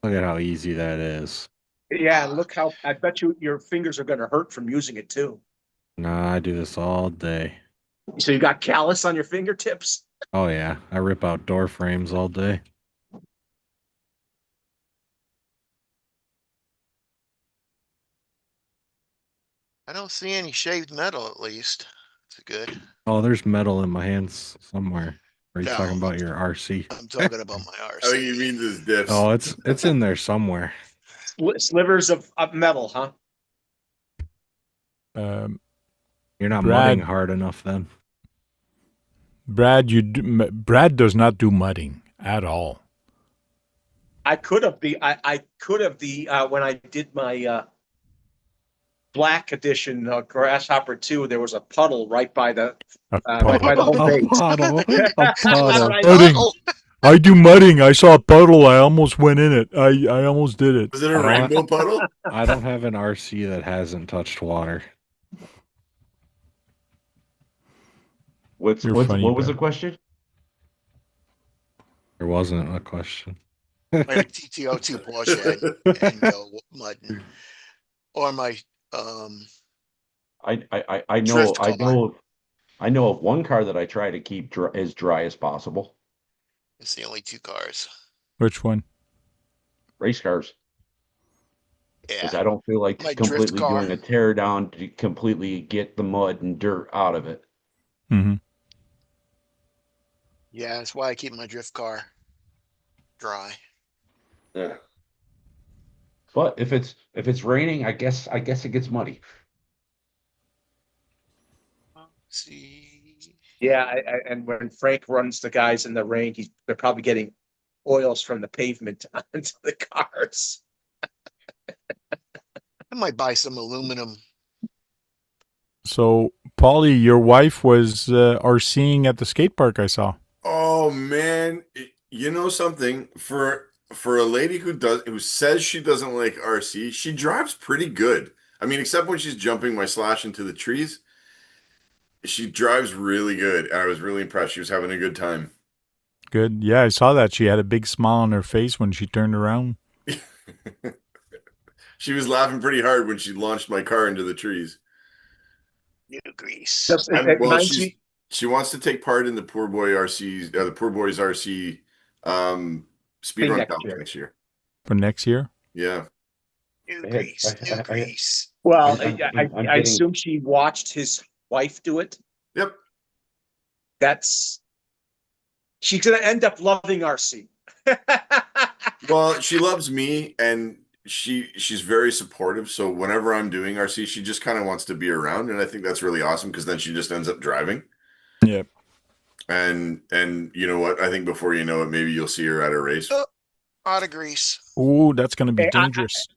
Look at how easy that is. Yeah, look how, I bet you your fingers are going to hurt from using it too. Nah, I do this all day. So you got callus on your fingertips? Oh, yeah. I rip out door frames all day. I don't see any shaved metal, at least. It's good. Oh, there's metal in my hands somewhere. Are you No. talking about your RC? I'm talking about my I think RC. he means his diffs. Oh, it's in there somewhere. Slivers of metal, huh? You're not Brad- mudding hard enough then. Brad, Brad does not do mudding at all. I could have when I did my black edition Grasshopper 2, there was a puddle right by the right by the home A base. puddle. A That's puddle. what I Mudding. thought. I do mudding. I saw a puddle. I almost went in it. I almost did it. Was it a rainbow puddle? I don't have an RC that hasn't touched water. What funny, was the Brad. question? There wasn't a question. My TTO2 Porsche and go mudding. Or my I know Drift I know of one car that I try to keep as dry as possible. it's the only two cars. Which one? Race cars. Because Yeah. I don't feel like My drift completely car. doing a tear down to completely get the mud and dirt out of it. Mm-hmm. Yeah, that's why I keep my drift car dry. Yeah. But if it's raining, I guess it gets muddy. See. Yeah, and when Frank runs the guys in the rain, they're probably getting oils from the pavement onto the cars. I might buy some aluminum. So, Paulie, your wife was RCing at the skate park I saw. Oh man, you know something? For for a lady who says she doesn't like RC, she drives pretty good. I mean, except when she's jumping my slash into the trees, she drives really good. And I was really impressed. She was having a good time. Good. Yeah, I saw that. She had a big smile on her face when she turned around. She was laughing pretty hard when she launched my car into the trees. New grease. Just, it reminds me. She wants to take part in the Poor Boy RC, the Poor Boys RC speed run challenge next year. For next year? Yeah. New grease. New grease. Well, I'm I getting- assume she watched his wife do it. Yep. She's gonna end up loving RC. Well, she loves me and she's very supportive. So whenever I'm doing RC, she just kind of wants to be around, and I think that's really awesome because then she just ends up driving. Yep. And you know what? I think before you know it, maybe you'll see her at a race. Out of grease. Ooh, that's going to be Hey, dangerous.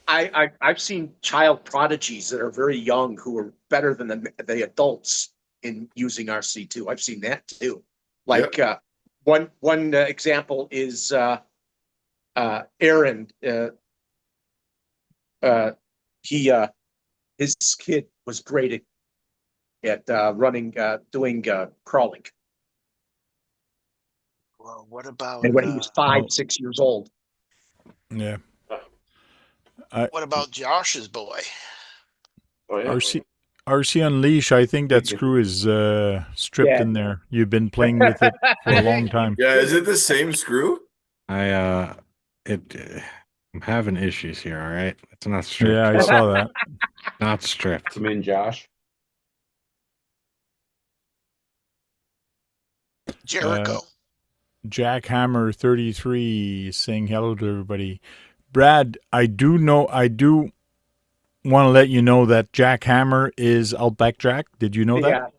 I've seen child prodigies that are very young who are better than the adults in using RC too. I've seen that too. Like one example is Aaron. His kid was great at running, doing crawling. Well, what about And when he was 5-6 years old. Yeah. what about Josh's boy? Oh, yeah. RC Unleash, I think that screw is stripped in there. You've been playing with it for a long time. Yeah, is it the same screw? I'm having issues here. All right, it's not stripped. Yeah, I saw that. Not stripped. Come in, Josh. Jericho. Jackhammer 33 saying hello to everybody. Brad, I do want to let you know that Jackhammer is Outback Jack. Did you know that?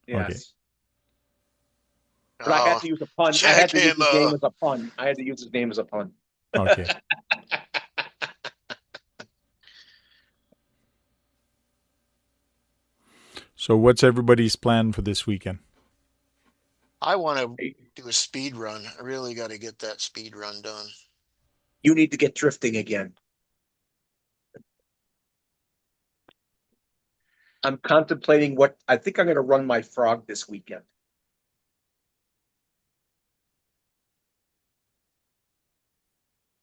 Yeah. Yes. Okay. But I had to use a pun. I had to use his Jackhammer. name as a pun. I had to use his name as a pun. Okay. So what's everybody's plan for this weekend? I want to do a speed run. I really got to get that speed run done. You need to get drifting again. I'm contemplating what I think I'm going to run my frog this weekend.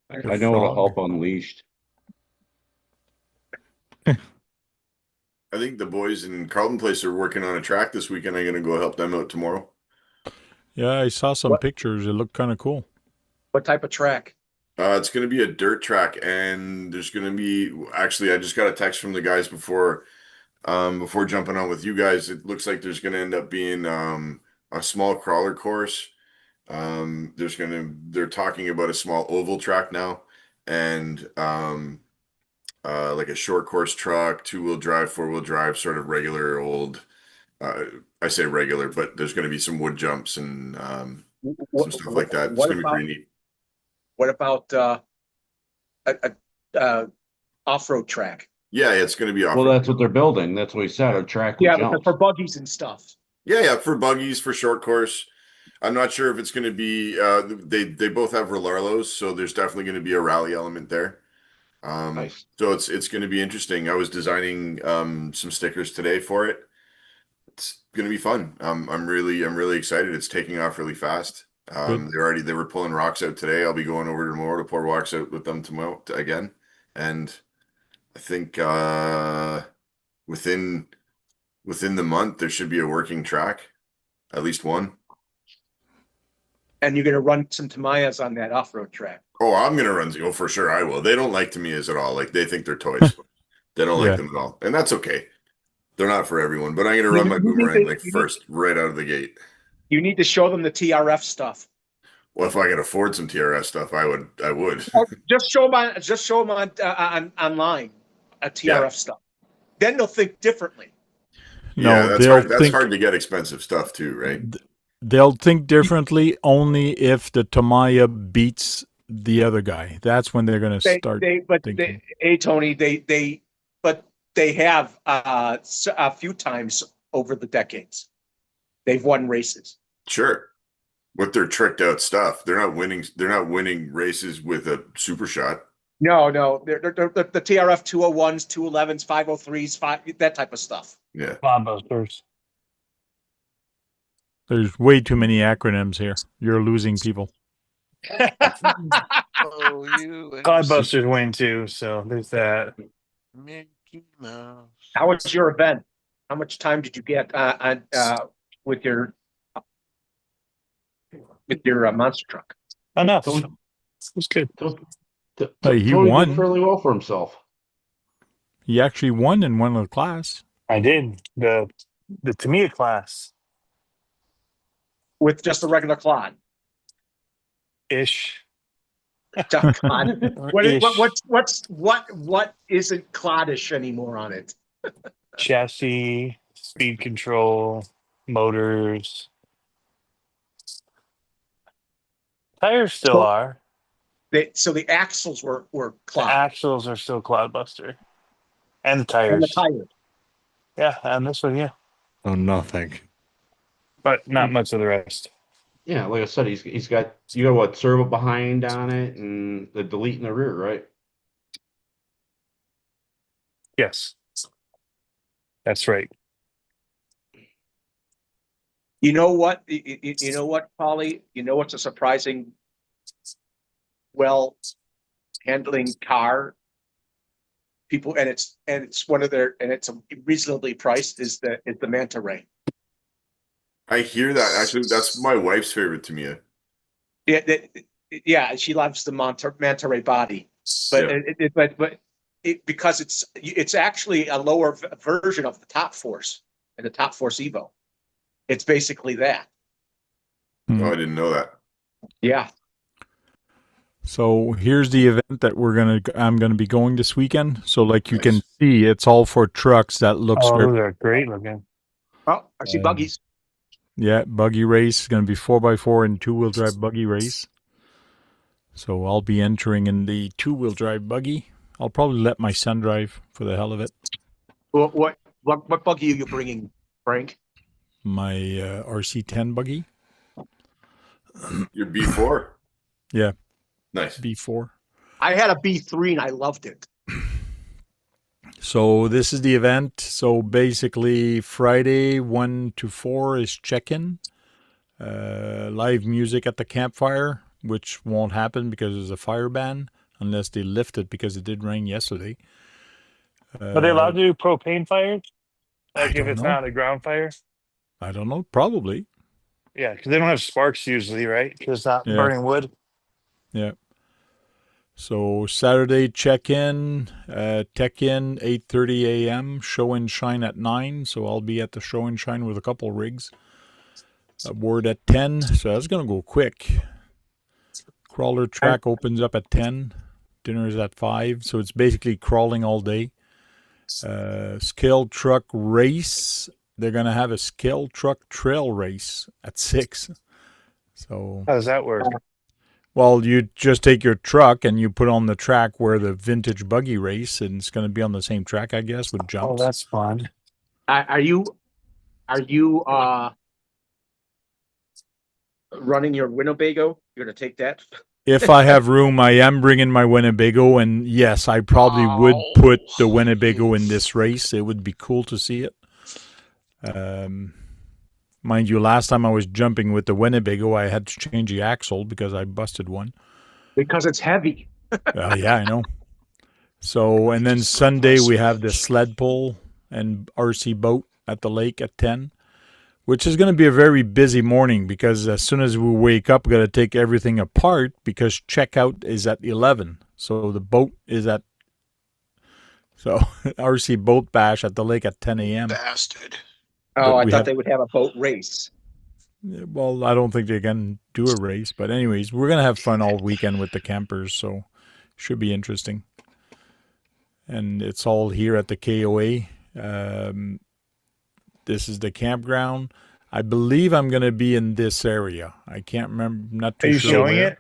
I know it'll help Unleashed. I think the boys in Carlton Place are working on a track this weekend. I'm gonna go help them out tomorrow. Yeah, I saw some What? pictures. It looked kind of cool. What type of track? It's going to be a dirt track, and there's going to be actually. I just got a text from the guys before jumping on with you guys. It looks like there's going to end up being a small crawler course. They're talking about a small oval track now, and like a short course truck, 2-wheel drive, 4-wheel drive, sort of regular old. I say regular, but there's going to be some wood jumps and some stuff like that. It's going to be pretty neat. What about a off-road track? Yeah, it's going to be off. Well, that's what they're building. That's what he said. A track with Yeah, jumps. but for buggies and stuff. Yeah, for buggies, for short course. I'm not sure if it's going to be. They both have Relarlos, so there's definitely going to be a rally element there. Nice. So it's going to be interesting. I was designing some stickers today for it. It's going to be fun. I'm really excited. It's taking off really fast. They were pulling rocks out today. I'll be going over tomorrow to pour rocks out with them tomorrow again, and I think within the month there should be a working track, at least one. And you're going to run some Tamayas on that off-road track. Oh, I'm gonna run. Oh, for sure I will. They don't like Tamiyas at all. Like they think they're toys. They don't like them at all, and that's okay. They're not for everyone. But I'm gonna run my boomerang first, right out of the gate. You need to show them the TRF stuff. Well, if I could afford some TRS stuff, I would. Just show them on online, TRF stuff. Then they'll think differently. No, Yeah, that's hard to get expensive stuff too, right? They'll think differently only if the Tamaya beats the other guy. That's when they're going to start thinking. Tony, they have a few times over the decades. They've won races. Sure. with their tricked out stuff. They're not winning. They're not winning races with a super shot. No, they're the TRF 201s, 211s, 503s, that type of stuff. Yeah. Clodbusters. There's way too many acronyms here. You're losing people. Oh, you and Clodbusters win too, so there's that. Mickey Mouse. How was your event? How much time did you get with your monster truck? Enough. Tony, It was good. Hey, he Tony won. did fairly well for himself. He actually won in one of the class. I did the Tamiya class With just a regular clod. ish. Just clod. Ish. What isn't cloddish anymore on it? Chassis, speed control, motors. Tires still are. So the axles were The clod. axles are still Clodbuster. And the And tires. the tires. Yeah, and this one, yeah. Oh, nothing. But not much of the rest. Yeah, like I said, he's got you got what servo behind on it and the delete in the rear, right? Yes. That's right. You know what? You know what, Polly? You know what's a surprising, well handling car? People, and it's one of their, and it's reasonably priced, is the Manta Ray. I hear that. Actually, that's my wife's favorite Tamiya. Yeah, she loves the Manta Ray body, but Yeah. because it's actually a lower version of the Top Force and the Top Force Evo. It's basically that. Hmm. Oh, I didn't know that. Yeah. So here's the event that I'm gonna be going this weekend. So like you Nice. can see, it's all for trucks. That looks Oh, very, those are great looking. Oh, I see buggies. yeah, buggy race. It's gonna be 4x4 and 2-wheel drive buggy race. So I'll be entering in the 2-wheel drive buggy. I'll probably let my son drive for the hell of it. What buggy are you bringing, Frank? My RC10 buggy. Your B4. Yeah, Nice. B4. I had a B3 and I loved it. So this is the event. So basically Friday 1 to 4 is check-in. Live music at the campfire, which won't happen because there's a fire ban unless they lift it because it did rain yesterday. Are they allowed to do propane fires? Like if don't it's know. not a ground fire? I don't know. Probably. Yeah, because they don't have sparks usually, right? Because it's not Yeah. burning wood. Yeah. So Saturday check-in, tech-in 8:30 a.m. Show and shine at 9. So I'll be at the show and shine with a couple rigs. Aboard at 10. So that's gonna go quick. Crawler track opens up at 10. Dinner is at 5. So it's basically crawling all day. Scale truck race. They're gonna have a scale truck trail race at 6. So How does that work? well, you just take your truck and you put on the track where the vintage buggy race, and it's going to be on the same track, I guess, with Oh, jumps. that's fun. Are you running your Winnebago? You're gonna take that? If I have room, I am bringing my Winnebago, and yes, I probably would put the Winnebago in this race. It would be cool to see it. Mind you, last time I was jumping with the Winnebago, I had to change the axle because I busted one. Because it's heavy. Yeah, I know. So, and then Sunday we have the sled pull and RC boat at the lake at 10, which is going to be a very busy morning because as soon as we wake up, we're going to take everything apart because checkout is at 11. So the boat is at, so RC boat bash at the lake at 10 a.m. Bastard. Oh, I we thought have- they would have a boat race. Well, I don't think they can do a race, but anyways, we're going to have fun all weekend with the campers, so should be interesting. And it's all here at the KOA. This is the campground. I believe I'm going to be in this area. I can't remember. Not Are too you sure. showing where. it?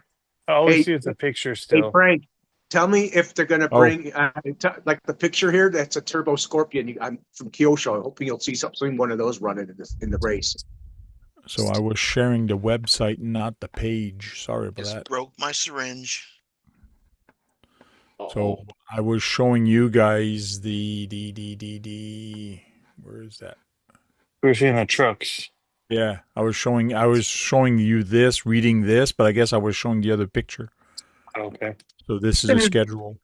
I always Hey, see it's a picture Hey, still. Frank, tell me if they're gonna Oh. bring like the picture here. That's a Turbo Scorpion. I'm from Kyosho. I'm hoping you'll see something, one of those running in the race. So I was sharing the website, not the page. Sorry about Just that. broke my syringe. So I was showing you guys the where is that? We're seeing the trucks. Yeah, I was showing you this, reading this, but I guess I was showing the other picture. Okay. So this is a schedule.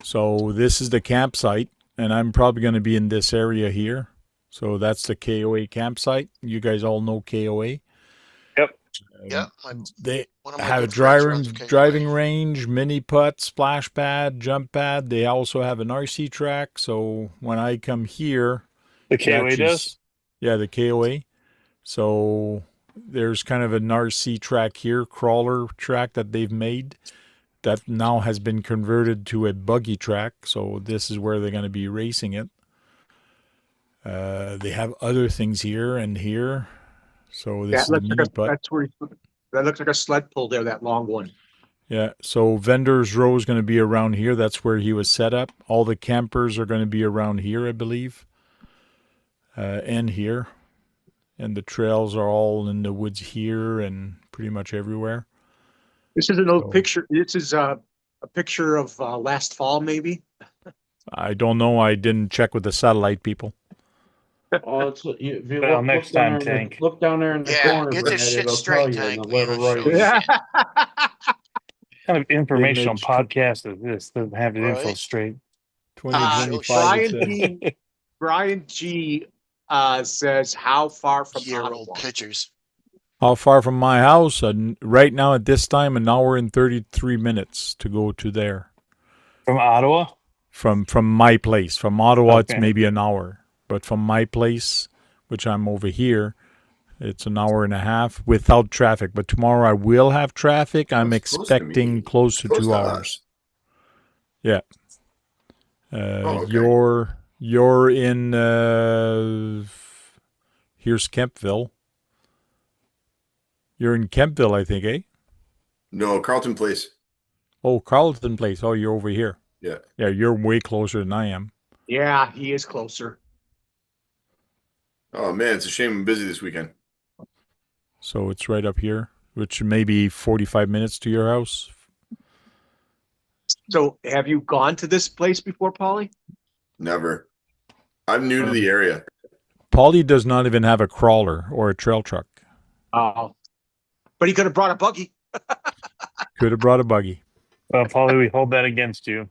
So this is the campsite, and I'm probably going to be in this area here. So that's the KOA campsite. You guys all know KOA. Yep. Yeah, They one of my have a good friends runs a KOA. driving range, mini putt, splash pad, jump pad. They also have an RC track. So when I come here, The it KOA actually does? Yeah, the KOA. So there's kind of an RC track here, crawler track that they've made that now has been converted to a buggy track. So this is where they're going to be racing it. They have other things here and here. So this is the mini putt. That's where that looks like a sled pull there, that long one. Yeah, so vendors row is going to be around here. That's where he was set up. All the campers are going to be around here, I believe, and here. And the trails are all in the woods here and pretty much everywhere. This is an old picture. This is a picture of last fall, maybe. I don't know. I didn't check with the satellite people. Oh, it's, if you Well, look, next down time, there in Tank. look down there in the Yeah, corner, get Brad, this shit it'll straight, tell you in Tank. the We're little gonna show right. you Yeah. shit. What kind of informational Image podcast is this? Doesn't have the info Right. straight. 2025. it says. Brian G. Says, how far from Year-old Ottawa? pictures. How far from my house? Right now at this time, an hour and 33 minutes to go to there. From Ottawa? From my place. From Ottawa, it's Okay. maybe an hour. But from my place, which I'm over here, it's an hour and a half without traffic. But tomorrow I will have traffic. I'm That's close to expecting me. close to Close 2 to hours. us. Yeah. Okay. You're in here's Kempville. You're in Kempville, I think, eh? No, Carlton Place. Oh, Carlton Place. Oh, you're over here. Yeah. Yeah, you're way closer than I am. Yeah, he is closer. Oh man, it's a shame I'm busy this weekend. So it's right up here, which may be 45 minutes to your house. So have you gone to this place before, Paulie? Never. I'm new to the area. Paulie does not even have a crawler or a trail truck. Oh. But he could have brought a buggy. Could have brought a buggy. Well, Paulie, we hold that against you.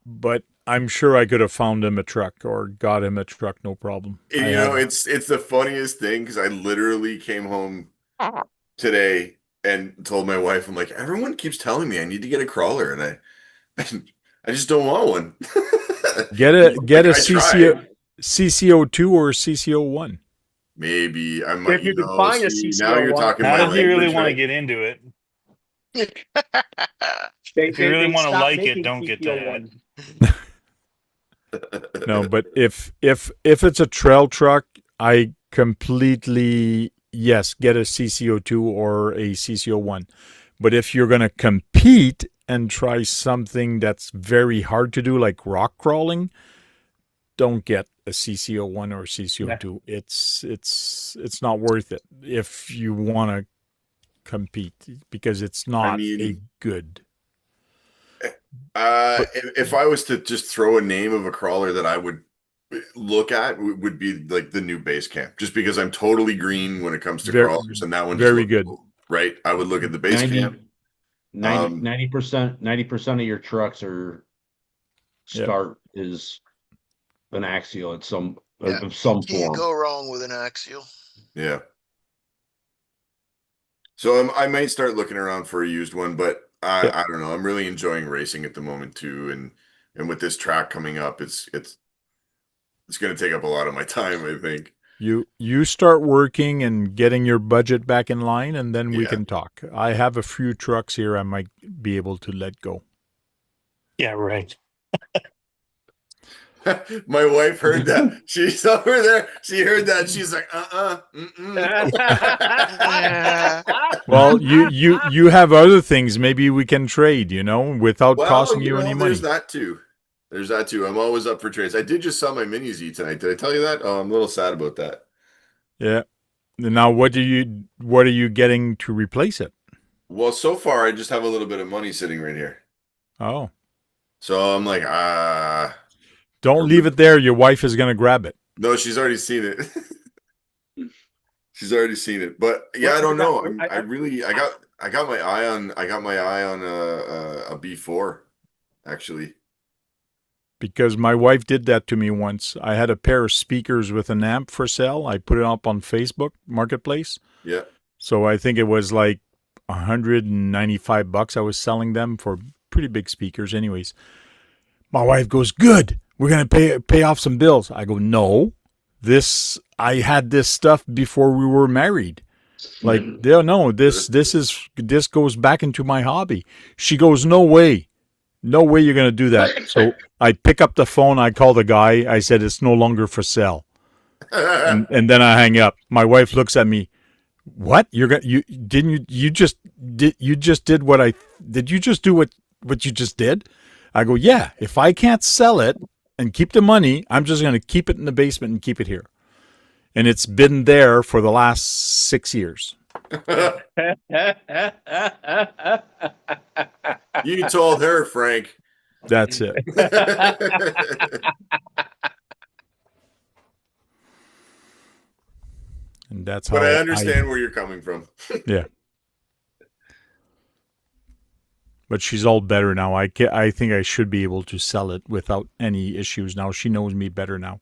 But I'm sure I could have found him a truck or got him a truck, no problem. And, you know, it's the funniest thing because I literally came home today and told my wife, I'm like, everyone keeps telling me I need to get a crawler, and I just don't want one. Get a CCO. CCO2 or CCO1. Maybe I might. If you could find a now you're CCO1. talking How my does he really language, want to right? get into it? They, If you really want to stopped like it, making don't get CCO1. that. No, but if it's a trail truck, I completely yes, get a CCO2 or a CCO1. But if you're going to compete and try something that's very hard to do, like rock crawling, don't get a CCO1 or CCO2. Yeah. It's not worth it if you want to compete because it's not a good. If I was to just throw a name of a crawler that I would look at, would be like the new base camp, just because I'm totally green when it comes to crawlers, and that one very good. Cool, right? I would look at the base camp. 90% of your trucks are start is an axial at some of some You can't form. go wrong with an axial. Yeah. So I might start looking around for a used one, but I don't know. I'm really enjoying racing at the moment too, and with this track coming up, it's going to take up a lot of my time, I think. You start working and getting your budget back in line, and then we can talk. I have a few trucks here I might be able to let go. Yeah, right. My wife heard that. She's over there. She heard that. She's like, Well, you have other things. Maybe we can trade, without costing you any money. There's that too. I'm always up for trades. I did just sell my Mini Z tonight. Did I tell you that? Oh, I'm a little sad about that. Yeah. Now, what are you getting to replace it? Well, so far I just have a little bit of money sitting right here. Oh, So I'm like, don't leave it there. Your wife is gonna grab it. no, she's already seen it. She's already seen it. But yeah, What I don't you got? know. I got my eye on a B4 actually. Because my wife did that to me once. I had a pair of speakers with an amp for sale. I put it up on Facebook Marketplace. Yeah. So I think it was like $195. I was selling them for pretty big speakers. Anyways, my wife goes, "Good. We're gonna pay off some bills." I go, "No, I had this stuff before we were married. Like, no, this goes back into my hobby." She goes, "No way. No way you're going to do that." So I pick up the phone. I call the guy. I said, "It's no longer for sale." And then I hang up. My wife looks at me. "What? You just did what I did you just do what you just did?" I go, "Yeah, if I can't sell it and keep the money, I'm just going to keep it in the basement and keep it here." And it's been there for the last 6 years. You told her, Frank. That's it. And that's how But I understand where you're coming from. Yeah. But she's all better now. I think I should be able to sell it without any issues now. She knows me better now.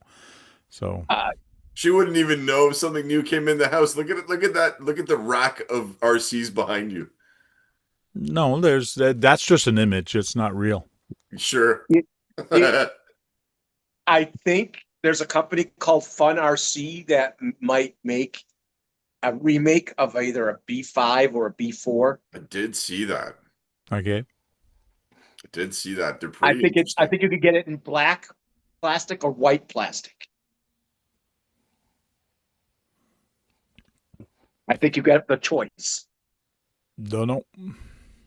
So She wouldn't even know if something new came in the house. Look at it. Look at that. Look at the rack of RCs behind you. no, that's just an image. It's not real. Sure. I think there's a company called Fun RC that might make a remake of either a B5 or a B4. I did see that. Okay. I did see that. They're pretty I interesting. think you could get it in black plastic or white plastic. I think you got the choice. Don't know.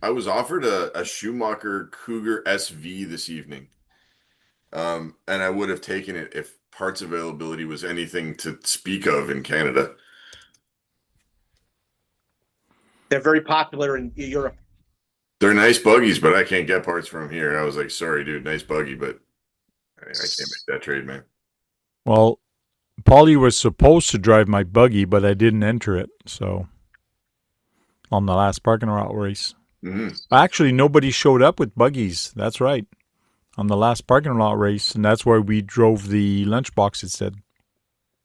I was offered a Schumacher Cougar SV this evening. And I would have taken it if parts availability was anything to speak of in Canada. They're very popular in Europe. They're nice buggies, but I can't get parts from here. I was like, sorry, dude, nice buggy, but I can't make that trade, man. Well, Paulie was supposed to drive my buggy, but I didn't enter it. So on the last parking lot race. Mm-hmm. Actually, nobody showed up with buggies. That's right. On the last parking lot race, and that's where we drove the lunchbox instead.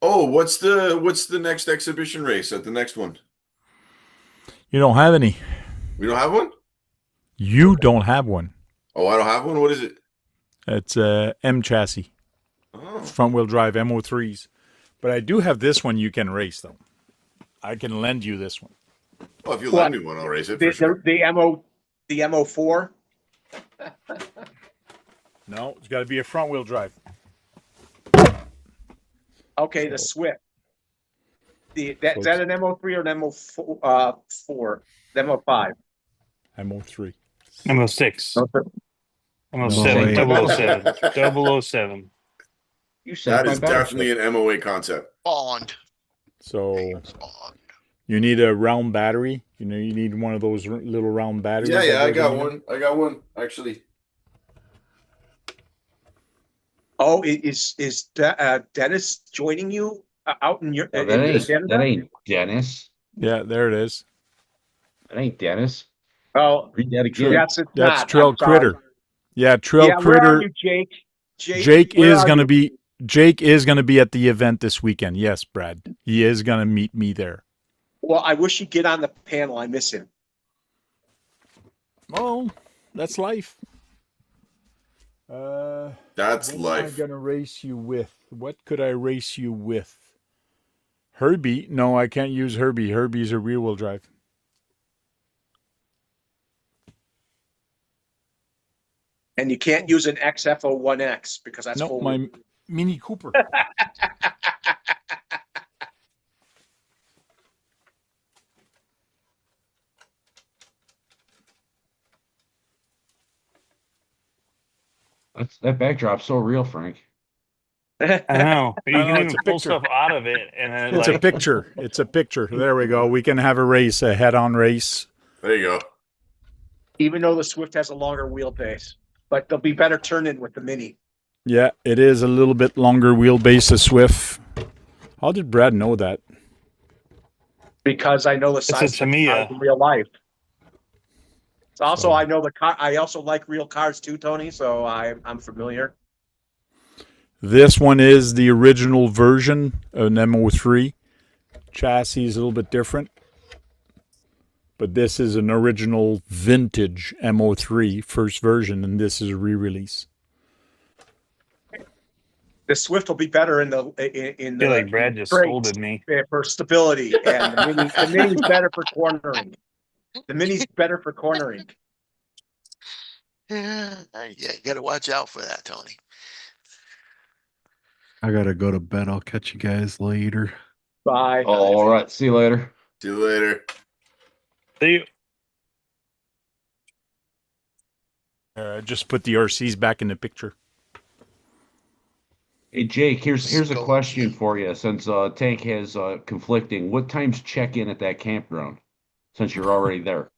Oh, what's the next exhibition race at the next one? You don't have any. We don't have one? You don't have one. Oh, I don't have one? What is it? It's a M chassis, front wheel drive MO3s. But I do have this one you can race though. I can lend you this one. Well, if you lend me one, I'll race it for sure. The MO4. No, it's got to be a front wheel drive. Okay, the Swift. Is that an MO3 or an MO4? The MO5. MO3. MO6. No, 007. 007. You said That my is battleship. definitely an MOA concept. Bond. So Bond. you need a round battery. You know, you need one of those little round batteries. Yeah, I got one. I got one, actually. Oh, is Dennis joining you out in your? No, in that ain't Dennis. Yeah, there it is. That ain't Dennis. Oh, Read that again. yes, it's That's not. Trail I'm sorry. Critter. Yeah, Trail Yeah, where Critter. are you, Jake? Jake where is are gonna you? be Jake is gonna be at the event this weekend. Yes, Brad. He is gonna meet me there. Well, I wish he'd get on the panel. I miss him. Oh, that's life. That's What life. am I gonna race you with? What could I race you with? Herbie? No, I can't use Herbie. Herbie's a rear wheel drive. And you can't use an XF01X because that's No, full. my Mini Cooper. That backdrop's so real, Frank. I know. You I can know, even it's a pull picture. stuff out of it, and then It's a picture. It's a picture. There we go. We can have a race, a head-on race. There you go. Even though the Swift has a longer wheelbase, but they'll be better turned in with the Mini. Yeah, it is a little bit longer wheelbase, a Swift. How did Brad know that? Because I know the a size of the Tamiya. cars in real life. So also, So- I know the car. I also like real cars too, Tony. So I'm familiar. This one is the original version, an MO3. Chassis is a little bit different. But this is an original vintage MO3 first version, and this is a re-release. The Swift will be better in the I feel like Brad just straights scolded me. for stability, and the Mini's better for cornering. The Mini's better for cornering. Yeah, you got to watch out for that, Tony. I gotta go to bed. I'll catch you guys later. Bye. All right. See you later. See you later. See, Just put the RCs back in the picture. Hey Jake, here's a Go. question for you. Since Tank has conflicting, what times check in at that campground? Since you're already there.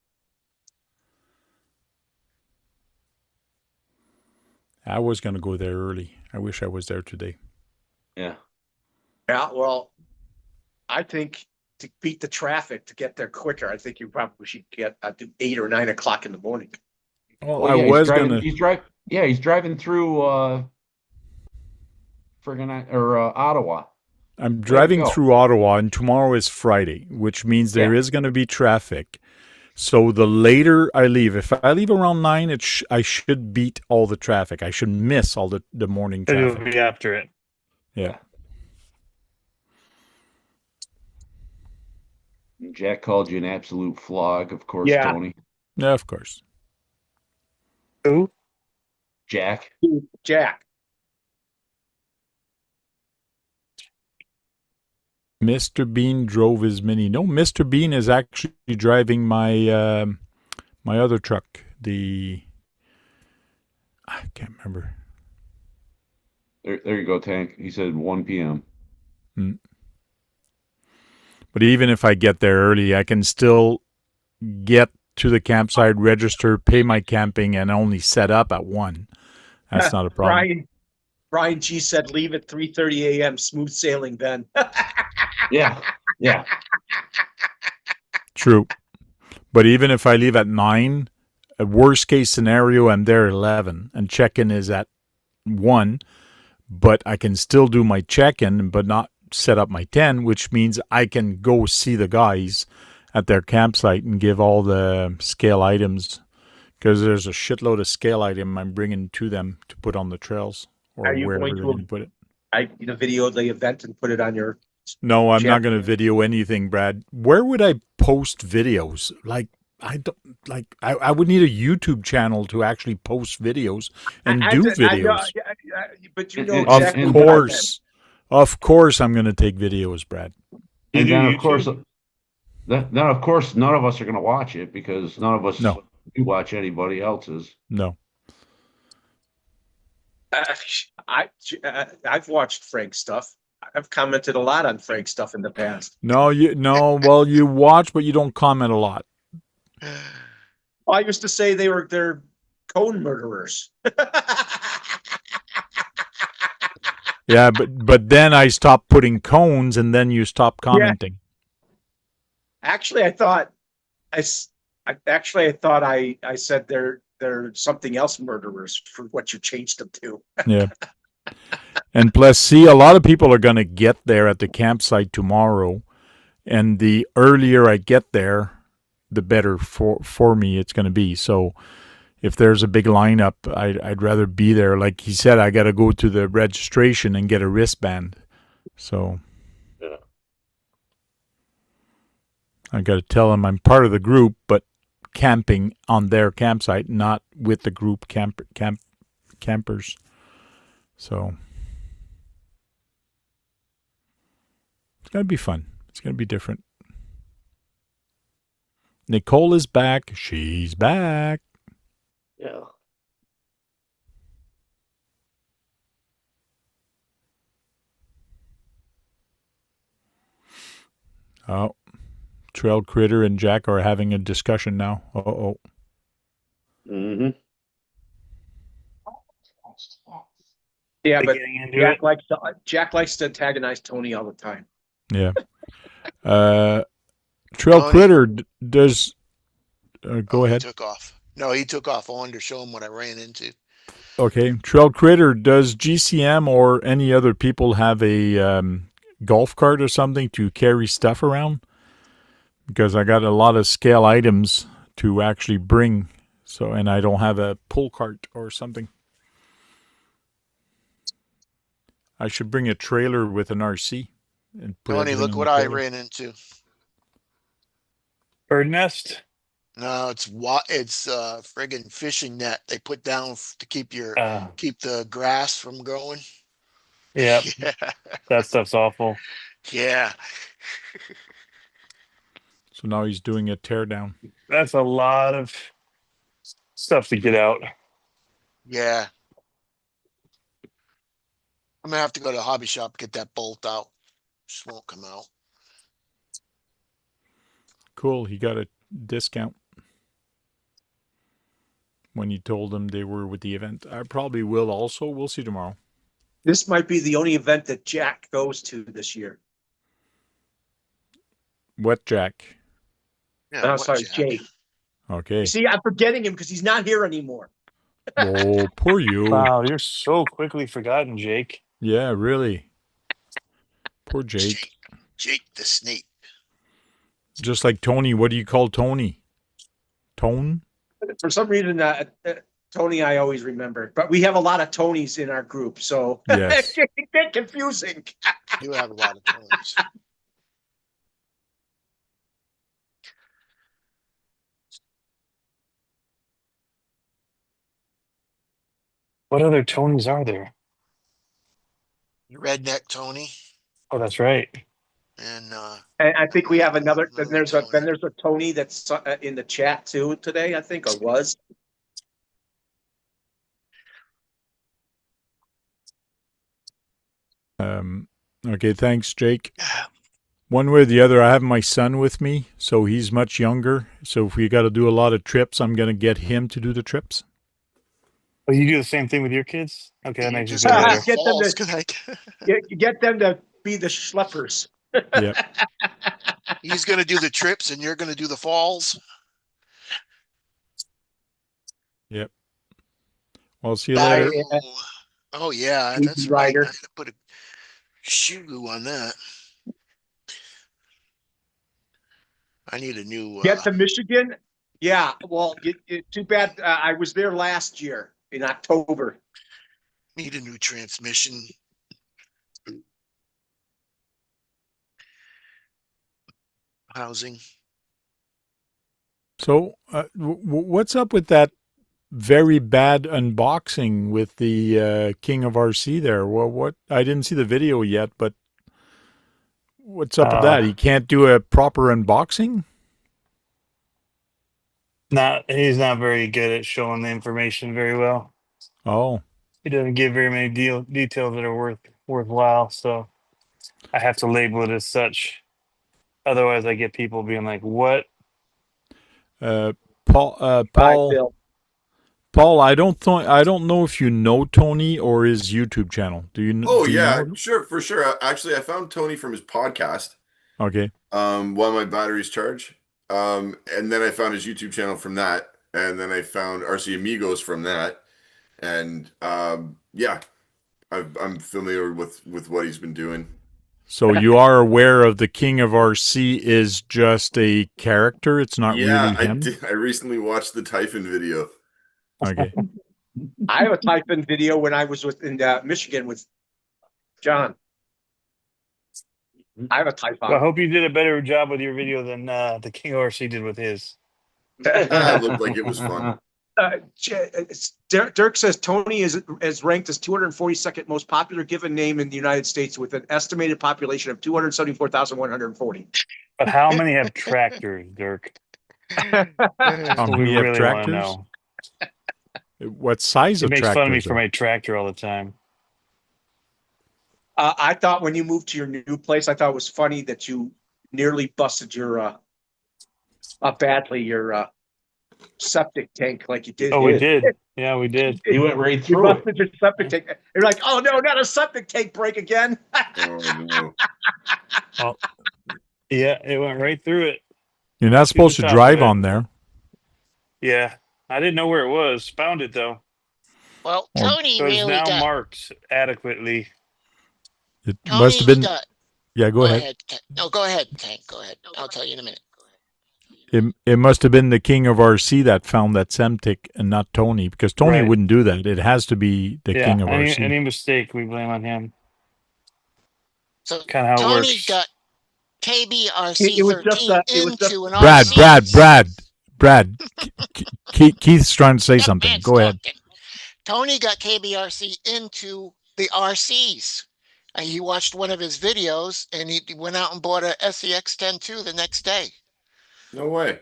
I was going to go there early. I wish I was there today. Yeah. Yeah, well, I think to beat the traffic to get there quicker, I think you probably should get do 8 or 9 o'clock in the morning. Well, Well, I yeah, was going to. He's driving through Ottawa. I'm driving go. through Ottawa, and tomorrow is Friday, which means there Yeah. is going to be traffic. So the later I leave, if I leave around 9, I should beat all the traffic. I should miss all the morning you'll traffic. be after it. Yeah. Jack called you an absolute flog, of course, Yeah. Tony. Yeah, of course. Who? Jack. Jack. Mr. Bean drove his Mini. No, Mr. Bean is actually driving my my other truck. I can't remember. There you go, Tank. He said 1 p.m. But even if I get there early, I can still get to the campsite, register, pay my camping, and only set up at 1. That's not a problem. Brian G said leave at 3:30 a.m. Smooth sailing then. Yeah. Yeah. True. But even if I leave at 9, a worst case scenario, I'm there at 11, and check-in is at 1. But I can still do my check-in, but not set up my tent, which means I can go see the guys at their campsite and give all the scale items, because there's a shitload of scale item I'm bringing to them to put on the trails or Are you wherever going they're to- going to put it. Video the event and put it on your. No, I'm not Check. going to video anything, Brad. Where would I post videos? I would need a YouTube channel to actually post videos and do videos. But you know Of exactly. Of what I meant. course. Of course I'm going to take videos, Brad. And do then of YouTube? course none of us are gonna watch it because none of us No. do watch anybody else's. No. I've watched Frank's stuff. I've commented a lot on Frank's stuff in the past. No, well, you watch, but you don't comment a lot. I used to say they're cone murderers. Yeah, but then I stopped putting cones, and then you stopped commenting. Actually, I thought I said they're something else murderers for what you changed them to. Yeah. And plus, see, a lot of people are going to get there at the campsite tomorrow, and the earlier I get there, the better for me it's going to be. So if there's a big lineup, I'd rather be there. Like he said, I got to go to the registration and get a wristband. So Yeah. I got to tell them I'm part of the group, but camping on their campsite, not with the group campers. So it's going to be fun. It's going to be different. Nicole is back. She's back. Yeah. Oh, Trail Critter and Jack are having a discussion now. Uh-oh. Mm-hmm. Yeah, They but getting into it. Jack likes to antagonize Tony all the time. Yeah. Trail Oh, Critter does... go he ahead. took off. No, he took off. I wanted to show him what I ran into. Okay. Trail Critter, does GCM or any other people have a golf cart or something to carry stuff around? Because I got a lot of scale items to actually bring. So, and I don't have a pull cart or something. I should bring a trailer with an RC and put Tony, everything look in what the I trailer. ran into. Bird nest. No, it's friggin' fishing net they put down to keep the grass from growing. Yeah, Yeah, that stuff's awful. yeah. So now he's doing a teardown. That's a lot of stuff to get out. Yeah. I'm gonna have to go to the hobby shop, get that bolt out. Just won't come out. Cool. He got a discount when you told him they were with the event. I probably will also. We'll see tomorrow. This might be the only event that Jack goes to this year. What, Jack? Yeah, Oh, what, sorry, Jack? Jake. Okay. See, I'm forgetting him because he's not here anymore. Oh, poor you. Wow, you're so quickly forgotten, Jake. Yeah, really. Poor Jake. Jake the snake. Just like Tony. What do you call Tony? Tone? For some reason, Tony, I always remember, but we have a lot of Tonys in our group, so Yes. it can get confusing. You have a lot of tones. What other Tonys are there? Redneck Tony Oh, that's right. and And I think we have another. Then Lily there's a Tony that's in the chat too today. I think or was. Okay, thanks, Jake. One way or the other, I have my son with me, so he's much younger. So if we got to do a lot of trips, I'm going to get him to do the trips. Oh, you do the same thing with your kids? Okay, that makes you just feel go to better. the Get them falls, to- 'cause Get them to be the schleppers. Yep. he's gonna do the trips and you're gonna do the falls. Yep. Well, see you Bye. later. Oh yeah, Easy that's right. I rider. had to put a shoe glue on that. I need a new Get to Michigan. Yeah. Well, too bad. I was there last year in October. need a new transmission. Housing. So, what's up with that very bad unboxing with the King of RC there? Well, what? I didn't see the video yet, but what's up with that? He can't do a proper unboxing? He's not very good at showing the information very well. Oh, He doesn't give very many details that are worthwhile, so I have to label it as such. Otherwise, I get people being like, "What?" Paul. Bye, Bill. Paul, I don't know if you know Tony or his YouTube channel. Do you know? Oh do you yeah, know? sure, for sure. Actually, I found Tony from his podcast. Okay. While my batteries charge. And then I found his YouTube channel from that, and then I found RC Amigos from that, and yeah, I'm familiar with what he's been doing. So you are aware of the King of RC is just a character. It's not Yeah, really him. I recently watched the Typhon video. Okay. I have a type-in video when I was in Michigan with John. I have a type Well, I on. hope you did a better job with your video than the King RC did with his. It looked like it was fun. Dirk says Tony is ranked as 242nd most popular given name in the United States with an estimated population of 274,140. But how many have tractors, Dirk? How We many have really want to tractors? know. What size He of makes tractors? fun of me for my tractor all the time. I thought when you moved to your new place, I thought it was funny that you nearly busted your badly your septic tank like you did. Oh, we did. did. Yeah, we did. He went right You through it. busted your septic tank. You're like, oh no, not a septic tank break again. Oh no. Oh, yeah, it went right through it. You're not supposed to top of drive it. on there. Yeah, I didn't know where it was. Found it though. Well, Or- Tony So it's really now got. marked adequately. It must have been. Got, Yeah, go ahead. No, go ahead, Tank. Go ahead. I'll tell you in a minute. It must have been the king of RC that found that septic and not Tony, because Tony Right. wouldn't do that. It has to be the Yeah, king of any, RC. any mistake we blame on him. So Kind of how it Tony works. got KBRC It was just 13 it was just into an Brad, RC. Brad. Keith's trying to say something. Go ahead. Tony got KBRC into the RCs. And he watched one of his videos and he went out and bought a SEX 10-2 the next day. No way.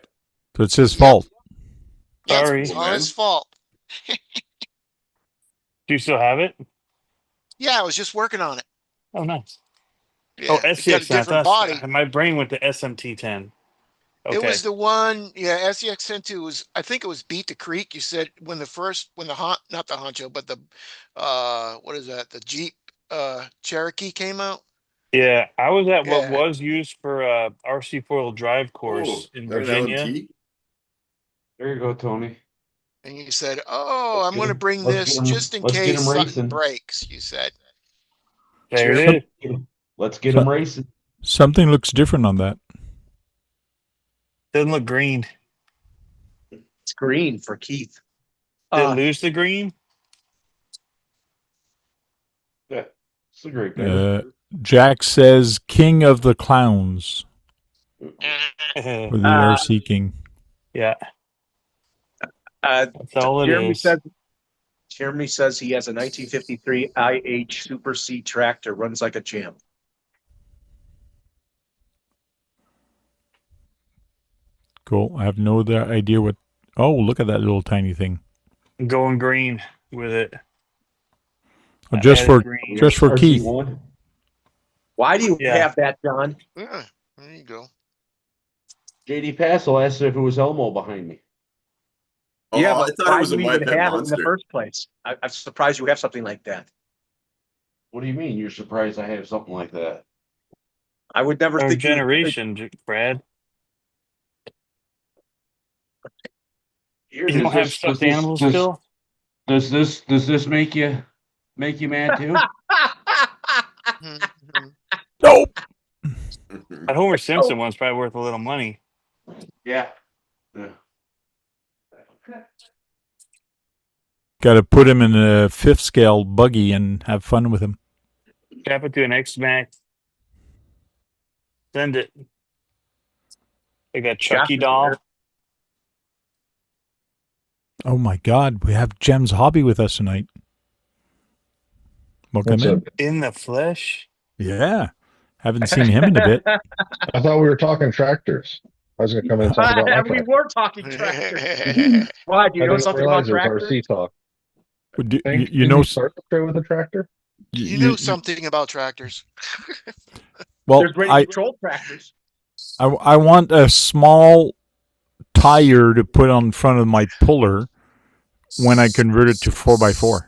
So it's his Yep. fault. Yeah, Sorry. it's all his fault. Do you still have it? Yeah, I was just working on it. Oh, nice. Yeah, Oh, it got a SCX. different body. My brain went to SMT10. Okay. It was the one, yeah, SEX 10-2 was, I think it was Beat the Creek. You said when the not the Honcho, but the, what is that? The Jeep, Cherokee came out. Yeah, I was at what Yeah. was used for RC four-wheel drive course Oh, in that an Virginia. LMT? There you go, Tony. And you said, oh, Let's I'm get going to him- bring let's this get him- just in let's get case him something racing. breaks, you said. There it is. Let's get him racing. Something looks different on that. Doesn't look green. it's green for Keith. Did it lose the green? Yeah, it's a great guy. Jack says king of the clowns with the RC king. Yeah, that's all it is. Jeremy says he has a 1953 IH Super C tractor, runs like a champ. Cool. I have no idea what. Oh, look at that little tiny thing. Going green with it. Oh, I just added for green. Keith. RC1. Why do you Yeah. have that, John? Yeah, there you go. JD Passel asked if it was Elmo behind me. Oh, yeah, I but thought why it was a do you My even Pet have it in the Monster. first place? I'm surprised you have something like that. What do you mean? You're surprised I have something like that? I would never Our think you would- generation, Brad. Here, You don't does have this- stuffed does this- animals does- still? Does this make you mad too? Mhm. Nope. That Homer Simpson one's probably worth a little money. Yeah. Got to put him in a 5th scale buggy and have fun with him. Strap it to an X-Max. Send it. They got Chucky Josh, doll. Oh my God, we have Jem's Hobby with us tonight. Welcome What's in. up? In the flesh. Yeah. Haven't seen him in a bit. I thought we were talking tractors. I was going to come in and talk about my we tractor. were talking tractors. Why? Do you I know didn't something about realize it was tractors? RC talk. You Didn't know, you start the show with a tractor? You know something about tractors. well, There's radio control tractors. I want a small tire to put on front of my puller when I convert it to 4x4.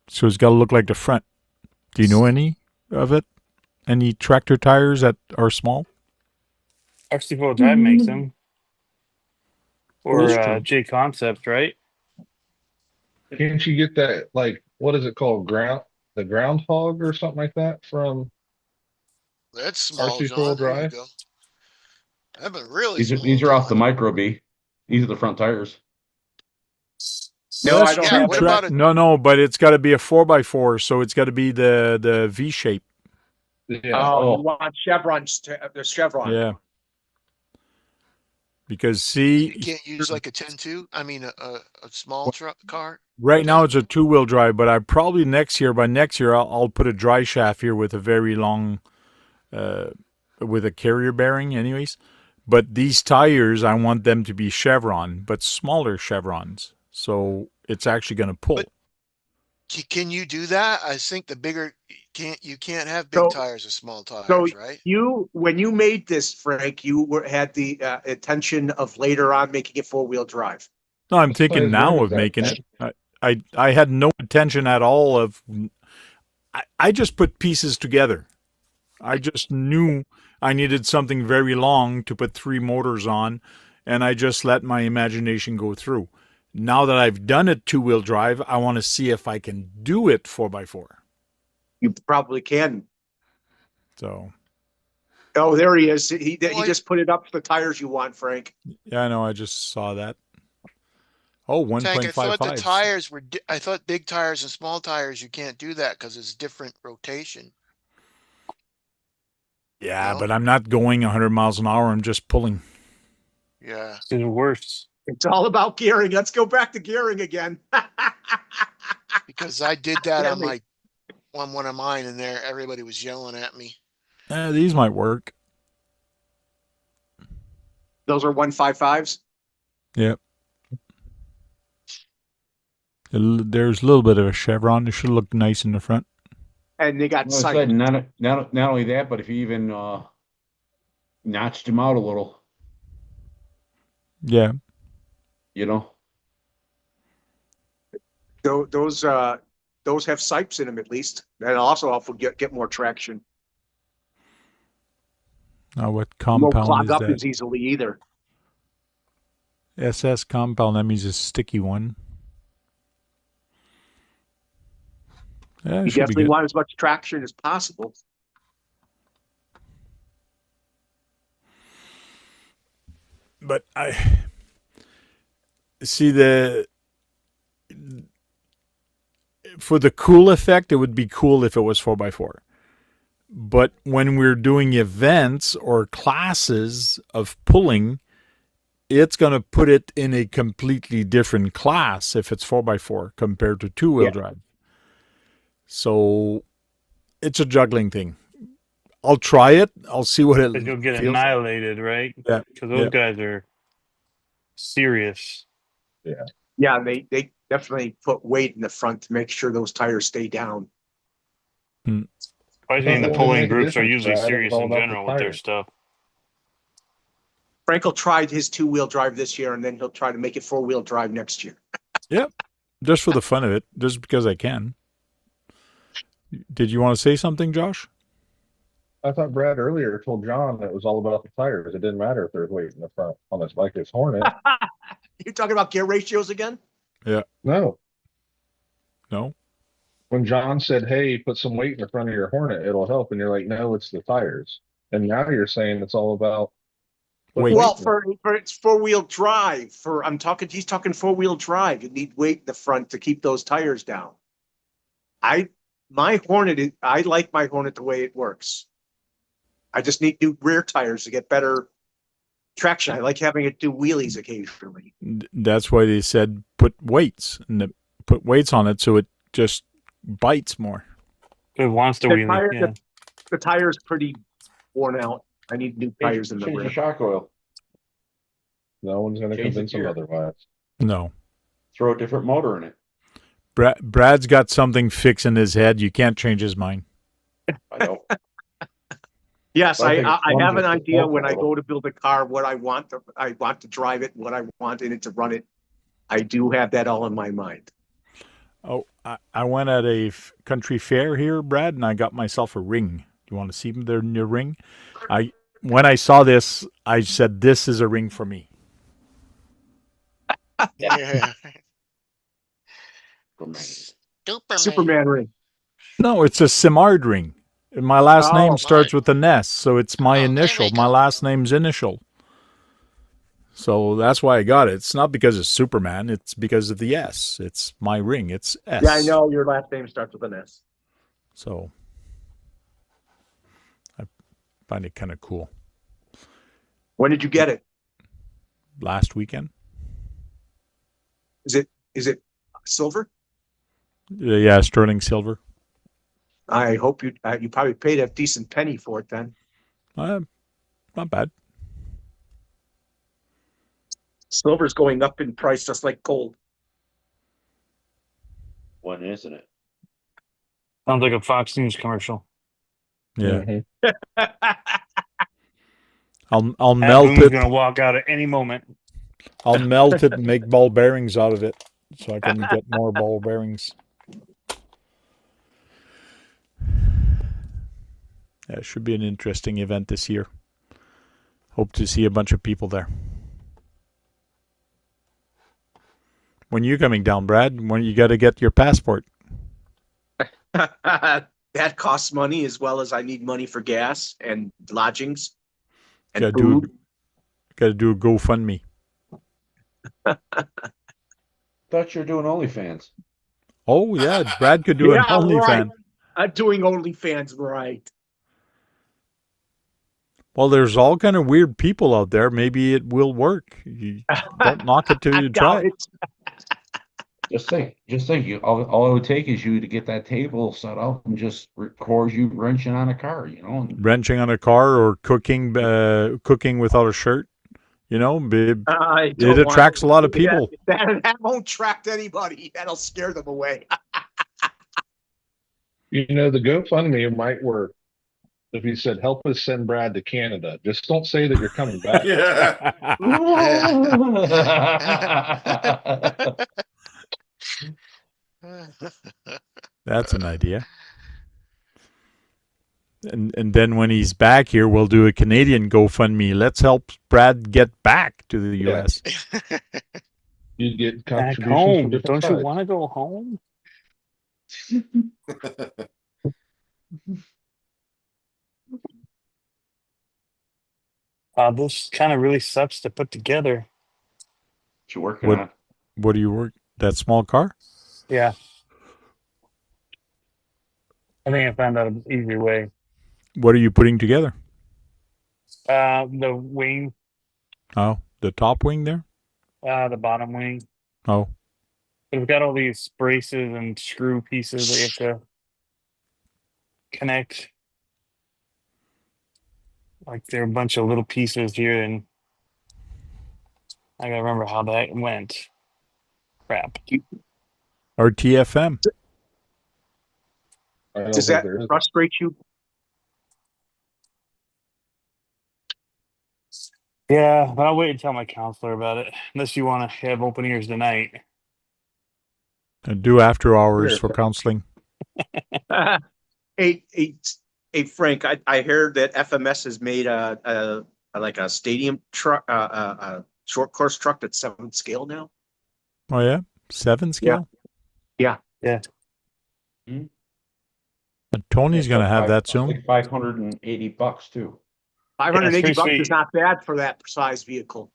So it's got to look like the front. Do you know any of it? Any tractor tires that are small? RC four-wheel drive makes them. Or That's true. J Concept, right? Can't you get that, like, what is it called? The groundhog or something like that from That's small, RC John. four-wheel There you drive? go. I've been really These small, are off the John. Micro B. These are the front tires. No, That's I don't true, have what one. about a- No, but it's got to be a 4x4, so it's got to be the V shape. Yeah. Oh, you want chevrons? There's chevron. Yeah. Because You see, can't use like a 10-2? I mean, a small truck car? right now it's a 2-wheel drive, but I probably by next year I'll put a dry shaft here with a very long, with a carrier bearing, anyways. But these tires, I want them to be chevron, but smaller chevrons, so it's actually going to pull. But- Can you do that? I think the bigger You can't have big So, tires or small so tires, right? when you made this, Frank, had the intention of later on making it 4-wheel drive. No, I'm What size thinking rim now is of that, making Ted? it. I had no intention at all of. I just put pieces together. I just knew I needed something very long to put 3 motors on, and I just let my imagination go through. Now that I've done it 2-wheel drive, I want to see if I can do it 4x4. You probably can. So, Oh, there he is. He Well, just put it up to the tires you want, Frank. yeah, I know. I just saw that. Oh, Tank, I thought the 1.55s. tires were, I thought big tires and small tires, you can't do that because it's different rotation. Yeah, No? but I'm not going 100 miles an hour. I'm just pulling. Yeah. It's worse. It's all about gearing. Let's go back to gearing again. Because I did that Really? on one of mine and there, everybody was yelling at me. These might work. Those are 155s. Yep. There's a little bit of a chevron. It should look nice in the front. And they got Well, I sight. said not only that, but if you even notched him out a little, Yeah. you know. Those have sipes in them at least. That also help get more traction. Now, what You won't compound clog is up that? as easily either. SS compound. That means a sticky one. Yeah, it You should be definitely good. want as much traction as possible. But I see for the cool effect, it would be cool if it was 4x4. But when we're doing events or classes of pulling, it's going to put it in a completely different class if it's 4x4 compared to 2-wheel drive. So it's a juggling thing. I'll try it. I'll see what it Because you'll get feels like. annihilated, right? Yeah. Because those guys are serious. Yeah, they definitely put weight in the front to make sure those tires stay down. I mean, the What would pulling make a groups are difference, usually Brad? It was serious all in about the general with their tires. stuff. Frankel tried his 2-wheel drive this year, and then he'll try to make it 4-wheel drive next year. Yep. Just for the fun of it, just because I can. Did you want to say something, Josh? I thought Brad earlier told John that it was all about the tires. It didn't matter if there's weight in the front on this bike. It's Hornet. You're talking about gear ratios again? Yeah. No. No? When John said, "Hey, put some weight in the front of your Hornet, it'll help," and you're like, "No, it's the tires." And now you're saying it's all about Wait. Well, for it's 4-wheel drive. He's talking 4-wheel drive. You need weight in the front to keep those tires down. I like my Hornet the way it works. I just need new rear tires to get better traction. I like having it do wheelies occasionally. That's why they said put weights on it so it just bites more. It wants to wheelie. The tire's pretty worn out. I need new tires in the Change rear. the shock oil. no one's going to Change the convince him gear. otherwise. No. Throw a different motor in it. Brad's got something fixed in his head. You can't change his mind. I know. Yes, Well, I think I it's have an just idea smoke when a I little. go to build a car, what I want to drive it, what I want in it to run it. I do have that all in my mind. Oh, I went at a country fair here, Brad, and I got myself a ring. Do you want to see their new ring? When I saw this, I said, "This is a ring for me." Yeah. Superman ring. No, it's a Simard ring. My last Oh, name starts with an S, so it's my initial. My last name's initial. So that's why I got it. It's not because it's Superman. It's because of the S. It's my ring. It's S. Yeah, I know your last name starts with an S. So I find it kind of cool. When did you get it? Last weekend. Is it silver? Yeah, sterling silver. I hope you probably paid a decent penny for it then. Not bad. Silver's going up in price just like gold. When isn't it? Sounds like a Fox News commercial. Yeah. Mhm. I'll That melt boom's it. gonna walk out at any moment. I'll melt it and make ball bearings out of it, so I can get more ball bearings. Yeah, it should be an interesting event this year. Hope to see a bunch of people there. When you coming down, Brad? When you got to get your passport? That costs money as well as I need money for gas and lodgings and Got to food. do a GoFundMe. Thought you were doing OnlyFans. Oh yeah, Brad could do an Yeah, right. OnlyFans. I'm doing OnlyFans, right? Well, there's all kind of weird people out there. Maybe it will work. You don't knock it till I you doubt try. it. Just think. You all it would take is you to get that table set up and just record you wrenching on a car. And Wrenching on a car or cooking without a shirt. You know, I it don't want attracts a lot of that. people. That won't attract anybody. That'll scare them away. The GoFundMe might work if you said, "Help us send Brad to Canada." Just don't say that you're coming back. Yeah. That's an idea. And then when he's back here, we'll do a Canadian GoFundMe. Let's help Brad get back to the Yeah. U.S. You'd get Back contributions from home. different Don't you sides. want to go home? This kind of really sucks to put together. what you working What- on? What do you work? That small car? Yeah. I think I found out an easier way. What are you putting together? The wing, Oh, the top wing there? the bottom wing. Oh, We've got all these braces and screw pieces that you have to connect. Like there are a bunch of little pieces here, and I gotta remember how that went. Crap. or TFM. I don't Does think that there is. frustrate you? Yeah, but I'll wait and tell my counselor about it. Unless you want to have open ears tonight. And do after hours Sure. for counseling. Hey, Frank, I heard that FMS has made a like a stadium truck, a short course truck that's 7 scale now. Oh yeah, 7 scale. Yeah. And Tony's gonna have that soon. Like $580 too. $580 pretty bucks sweet. is not bad for that size vehicle.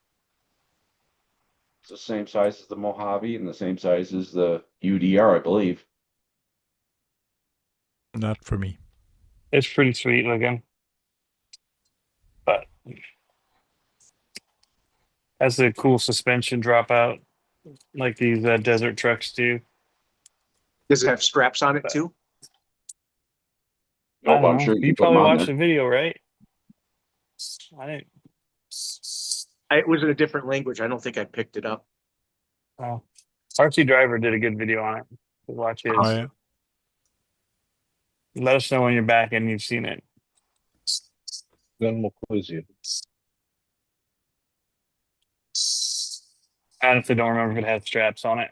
It's the same size as the Mojave and the same size as the UDR, I believe. Not for me. It's pretty sweet looking. But has a cool suspension dropout, like these desert trucks do. Does it have straps on it too? No, I but don't I'm know. sure You you put them probably on watched there. the video, right? I didn't. It was in a different language. I don't think I picked it up. Oh. RC Driver did a good video on it. Watch his. Oh yeah. Let us know when you're back and you've seen it. Then we'll quiz you. I honestly don't remember if it had straps on it.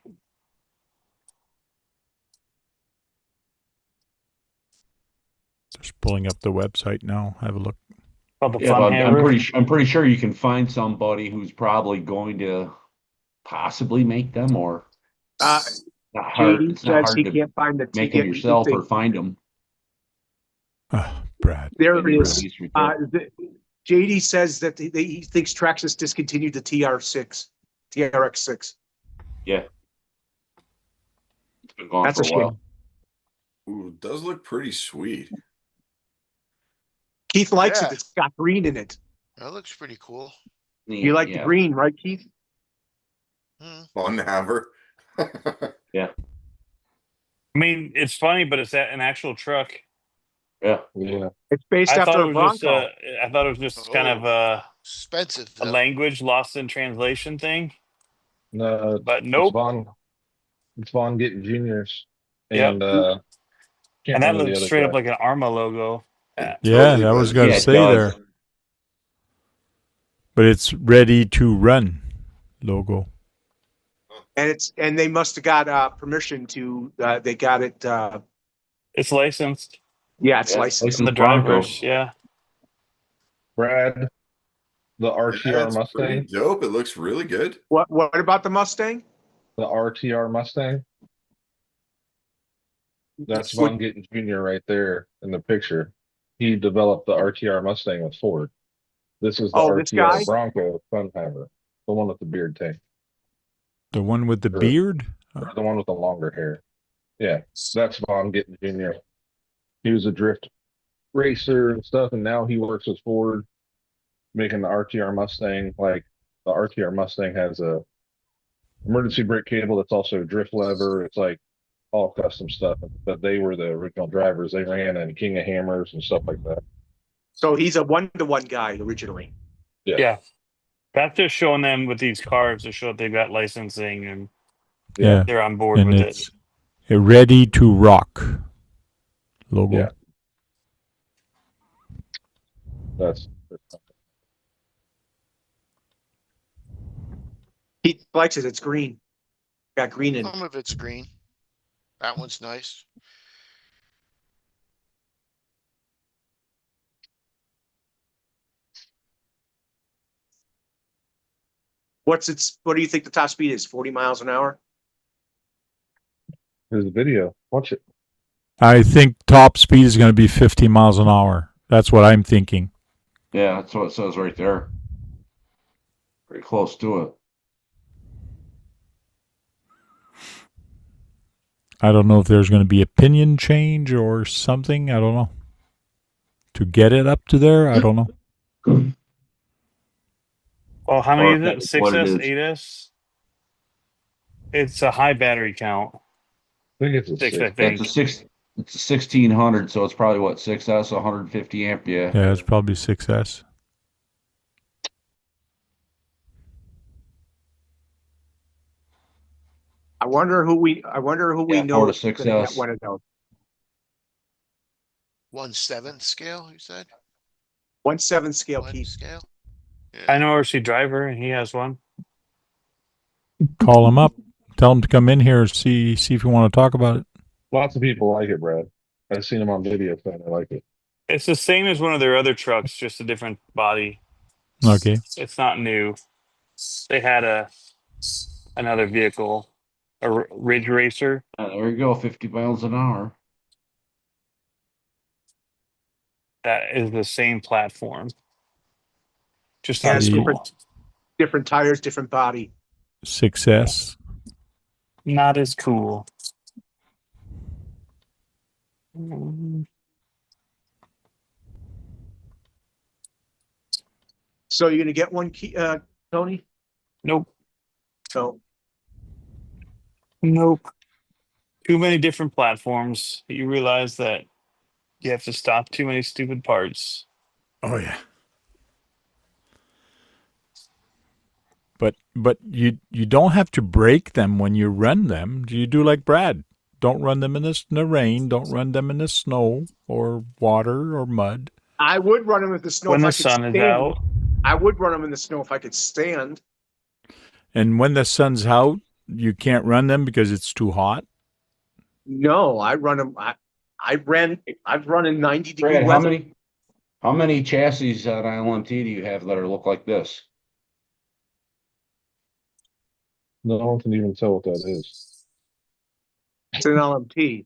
Just pulling up the website now. Have a look. Called the Yeah, Fun but Hammer. I'm pretty sure you can find somebody who's probably going to possibly make them, or JD not hard. It's not says hard he to can't find the make them ticket. yourself or find them. Brad. There And it is. release repair. JD says that he thinks Traxxas discontinued the TRX6. Yeah, it's been gone That's for a a shame. while. Ooh, it does look pretty sweet. Keith likes Yeah. it. It's got green in it. That looks pretty cool. You like the Yeah. green, right, Keith? Hmm. Fun to have her. I mean, it's funny, but it's an actual truck. Yeah. Yeah. It's based I thought after it a was just. Bronco. I thought it was just kind of Expensive a though. language lost in translation thing. No, But it's nope. Vaughn. It's Vaughn getting juniors. Yep. And Can't And that remember the looks other straight guy. up like an Arma logo. Yeah, Totally I was does. going Yeah, to it say does. there. But it's ready to run logo. And they must have got permission to. They got it. It's licensed. Yeah, it's Yeah, licensed. The licensed Bronco. drivers, yeah. Brad, the RTR That's pretty Mustang, dope. It looks really good. What about the Mustang? the RTR Mustang. That's Von Gittin Jr. right there in the picture. He developed the RTR Mustang with Ford. This is the Oh, this RTR guy? Bronco Funhammer, the one with the beard tank, The one with the or, beard? or the one with the longer hair. Yeah, that's Von Gittin Jr. He was a drift racer and stuff, and now he works with Ford, making the RTR Mustang. Like the RTR Mustang has a emergency brake cable that's also a drift lever. It's like all custom stuff. But they were the original drivers. They ran in King of Hammers and stuff like that. So he's a 1-to-1 guy originally. Yeah. That's just showing them with these cars to show that they've got licensing and Yeah. they're on board And with it's a ready to rock logo. Yeah. That's He likes it. It's green. Got green in it. Some of it's green. That one's nice. What do you think the top speed is? 40 miles an hour? there's a video. Watch it. I think top speed is going to be 50 miles an hour. That's what I'm thinking. Yeah, that's what it says right there. Pretty close to it. I don't know if there's going to be opinion change or something. I don't know. To get it up to there, I don't know. Well, how many Or is it? that's what it 6S, is. 8S? It's a high battery count. I think it's a 6, I six. think. It's a 1600, so it's probably what 6S, 150 amp. Yeah. Yeah, it's probably 6S. I wonder who we Yeah, know 4 to is gonna 6S. get one of those. 1/7 scale, you said? 1/7 scale One key. scale? I know RC Driver, and he has one. Call him up. Tell him to come in here and see if you want to talk about it. Lots of people like it, Brad. I've seen them on video saying they like it. It's the same as one of their other trucks, just a different body. Okay. It's not new. They had another vehicle, a Ridge Racer. There you go, 50 miles an hour. That is the same platform. Just Yeah, not it's as The- cool. Different tires, different body. 6S. Not as cool. So you're gonna get one key, Tony? Nope. So Nope. Too many different platforms. You realize that you have to stop too many stupid parts. Oh yeah. But you don't have to break them when you run them. You do like Brad. Don't run them in the rain. Don't run them in the snow or water or mud. I would run them in the snow When if the I could sun is stand. out, I would run them in the snow if I could stand. And when the sun's out, you can't run them because it's too hot. No, I run them. I've run in 90-degree Brad, weather. how many chassis on LMT do you have that are look like this? No one can even tell what that is. It's an LMT.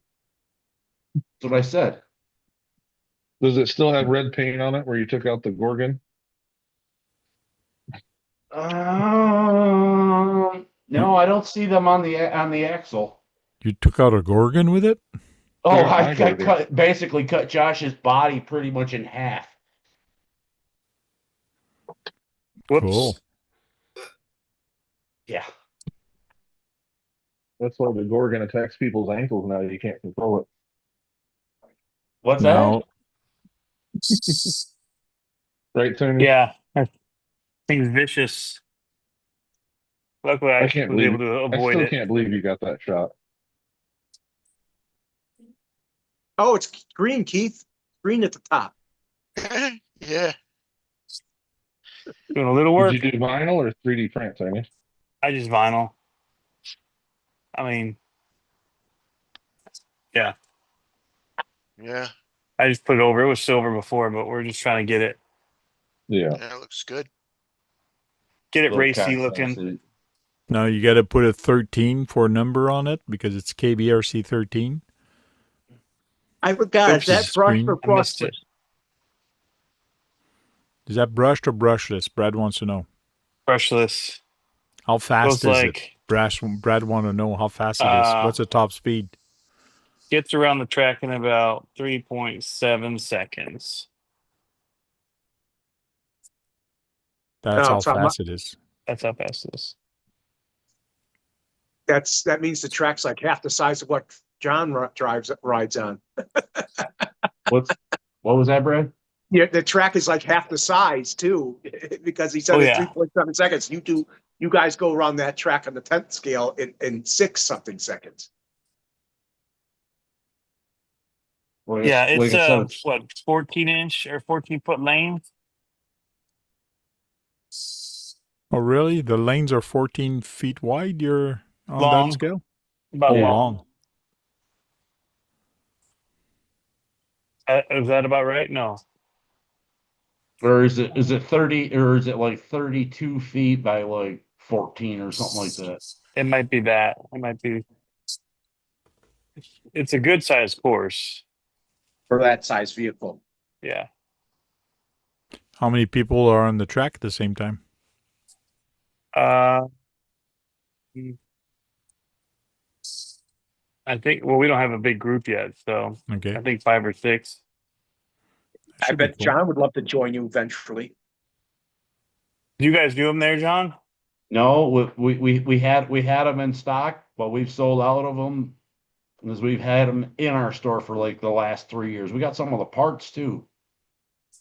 That's what I said. Does it still have red paint on it where you took out the Gorgon? No, I don't see them on the axle. You took out a Gorgon with it? Oh, Yeah, I I got basically cut Josh's body pretty much in half. whoops. Cool. Yeah. That's why the Gorgon attacks people's ankles now. You can't control it. What's Now, Right, Tony? Yeah, that thing's vicious. Luckily, I I can't was believe able to I avoid still it. can't believe you got that shot. Oh, it's green, Keith. Green at the top. Yeah. Doing a little Did work. you do vinyl or 3D print, Tony? I just vinyl. I mean, yeah, Yeah. I just put it over. It was silver before, but we're just trying to get it Yeah. That looks good. Little racy cast looking. suit. No, you got to put a 13 for a number on it because it's KBRC 13. I forgot. Is Oops. that brush Screen. or I missed brushless? it. Is that brushed or brushless? Brad wants to know. Brushless. How fast Goes is it? like Brad want to know how fast it is. What's the top speed? gets around the track in about 3.7 seconds. That's Oh, how so fast it is. That's how fast it is. that means the track's like half the size of what John rides on. What was that, Brad? Yeah, the track is like half the size too, because he said Oh, in yeah. 3.7 seconds. You guys go around that track on the 10th scale in 6-something seconds. Like, Yeah, like it's I said, 14-inch or 14-foot lane. Oh, really? The lanes are 14 feet wide. You're on Long. that scale? About Oh, long. long. Is that about right? No. or is it 30 or is it like 32 feet by like 14 or something like that? It might be that. It might be. It's a good sized course. For that size vehicle. Yeah. How many people are on the track at the same time? I think, well, we don't have a big group yet, so Okay. I think 5 or 6. I Should be bet cool. John would love to join you eventually. Do you guys do them there, John? No, we had them in stock, but we've sold out of them because we've had them in our store for like the last 3 years. We got some of the parts too.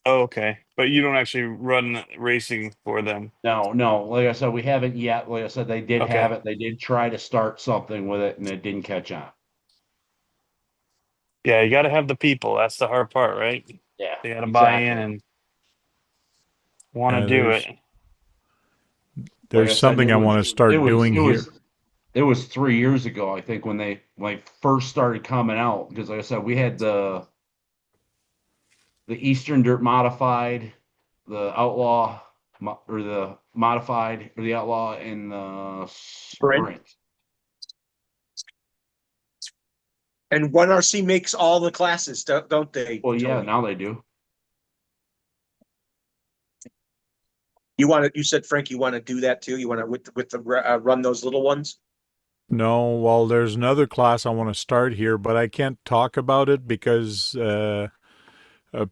Oh, okay. But you don't actually run racing for them. No, like I said, we haven't yet. Like I said, they did Okay. have it. They did try to start something with it, and it didn't catch on. Yeah, you got to have the people. That's the hard part, right? Yeah, They got to buy in exactly. and want to Yeah, do there's- it. There's Like I said, something I want to start doing here. It was 3 years ago, I think, when they like first started coming out. Because like I said, we had the Eastern Dirt Modified, the Outlaw, or the Modified, or the Outlaw, and the Sprint. And 1RC makes all the classes, don't they? Well, yeah, Tony? now they do. You said, Frank, you want to do that too? You want to with the run those little ones? No, well, there's another class I want to start here, but I can't talk about it because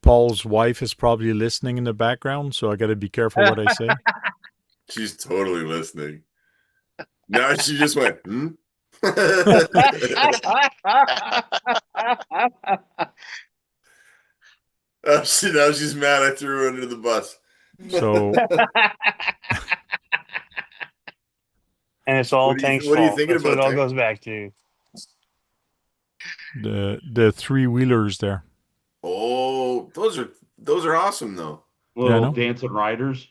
Paul's wife is probably listening in the background, so I got to be careful what I say. She's totally listening. Now she just went, hmm? Now she's mad I threw her under the bus. So And it's all What are you- Tank's what are you fault. thinking That's what it about, all Tank? goes back to. the three-wheelers there. Oh, those are awesome though. Little no. dancing riders.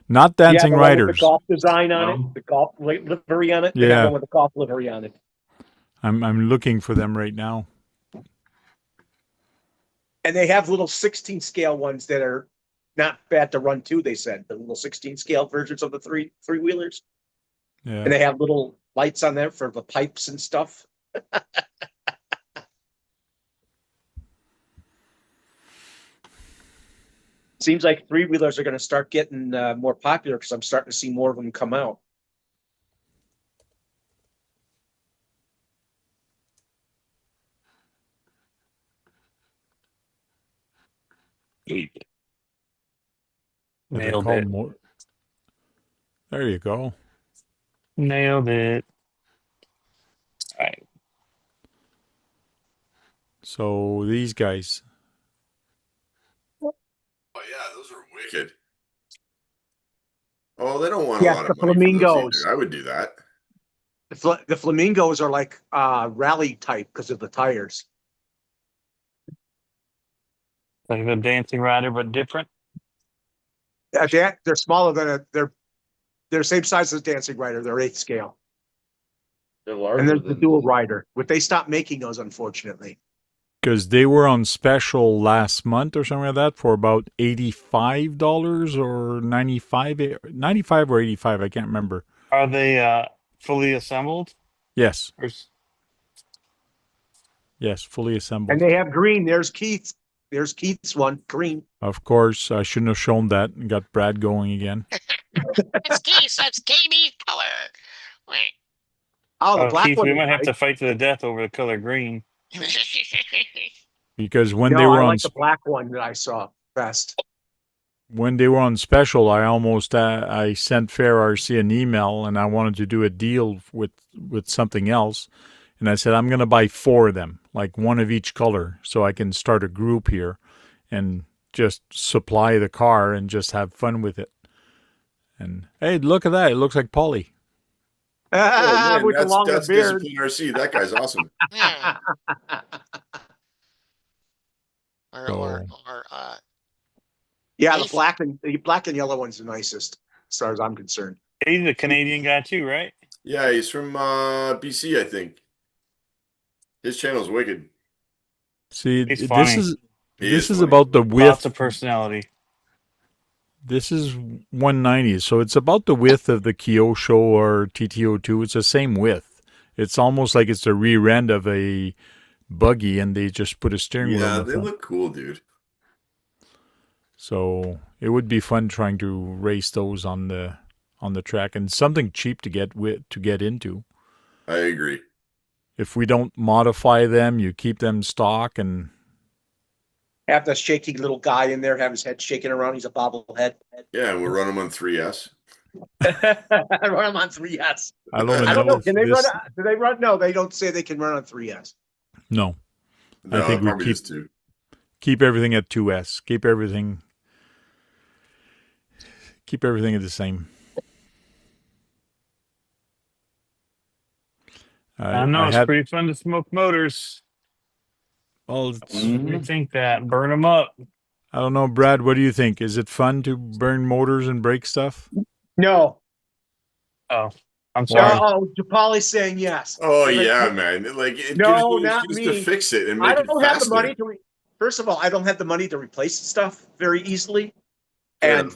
Not dancing the one with riders. the golf design on No. it, the golf livery on it. They Yeah. have one with the golf livery on it. I'm looking for them right now. And they have little 16 scale ones that are not bad to run too, they said. The little 16 scale versions of the three wheelers. Yeah. And they have little lights on there for the pipes and stuff. Seems like three wheelers are going to start getting more popular because I'm starting to see more of them come out. Nailed it. There you go. Nailed it. All right. So these guys. Oh yeah, those are wicked. Oh, they don't want Yes, a lot the of money for those flamingos. either. I would do that. The flamingos are like rally type because of the tires. Like the dancing rider, but different. They're smaller than they're same size as Dancing Rider. They're 8th scale. They're And larger there's the than dual rider, but they stopped making those, unfortunately. Because they were on special last month or something like that for about $85 or 95 or 85. I can't remember. Are they fully assembled? Yes. Or Yes, fully And assembled. they have green. There's Keith. There's Keith's one, green. Of course, I shouldn't have shown that and got Brad going again. That's Keith. That's KB's color. Wait. Oh, the black Keith, one. we is might have nice. to fight to the death over the color green. Because when No, they were I on like the black one that I saw best. when they were on special, I almost I sent Fair RC an email and I wanted to do a deal with something else, and I said I'm going to buy 4 of them, like one of each color, so I can start a group here and just supply the car and just have fun with it. And hey, look at that! It looks like Polly. Oh man, With the longer that's beard. Discipline RC. That guy's awesome. Yeah. So- Or Yeah, the Nathan. black and yellow one's the nicest, as far as I'm concerned. He's a Canadian guy too, right? Yeah, he's from BC, I think. His channel's wicked. See, He's this funny. is He this is funny. about the Lots width. of personality. This is 190, so it's about the width of the Kyosho or TTO2. It's the same width. It's almost like it's the rear end of a buggy, and they just put a steering wheel Yeah, on the they front. look cool, dude. So it would be fun trying to race those on the track, and something cheap to get into. I agree. If we don't modify them, you keep them stock, and Have the shaky little guy in there, have his head shaking around. He's a bobblehead. Yeah, and we'll run them on 3S. Run him on 3S. I don't, I don't know. if Can they this, run? Do they run? No, they don't say they can run on 3S. No, No, I think we probably keep just 2. keep everything at 2S. Keep everything at the same. I know it's pretty fun to smoke motors. Well, You think that? Burn them up. I don't know, Brad. What do you think? Is it fun to burn motors and break stuff? No. Oh, I'm sorry. Oh, Japali's saying yes. Oh If it- yeah, man! Like it No, gives you an not excuse to me. fix it and I make it don't have the faster. money to. First of all, I don't have the money to replace stuff very easily, Fair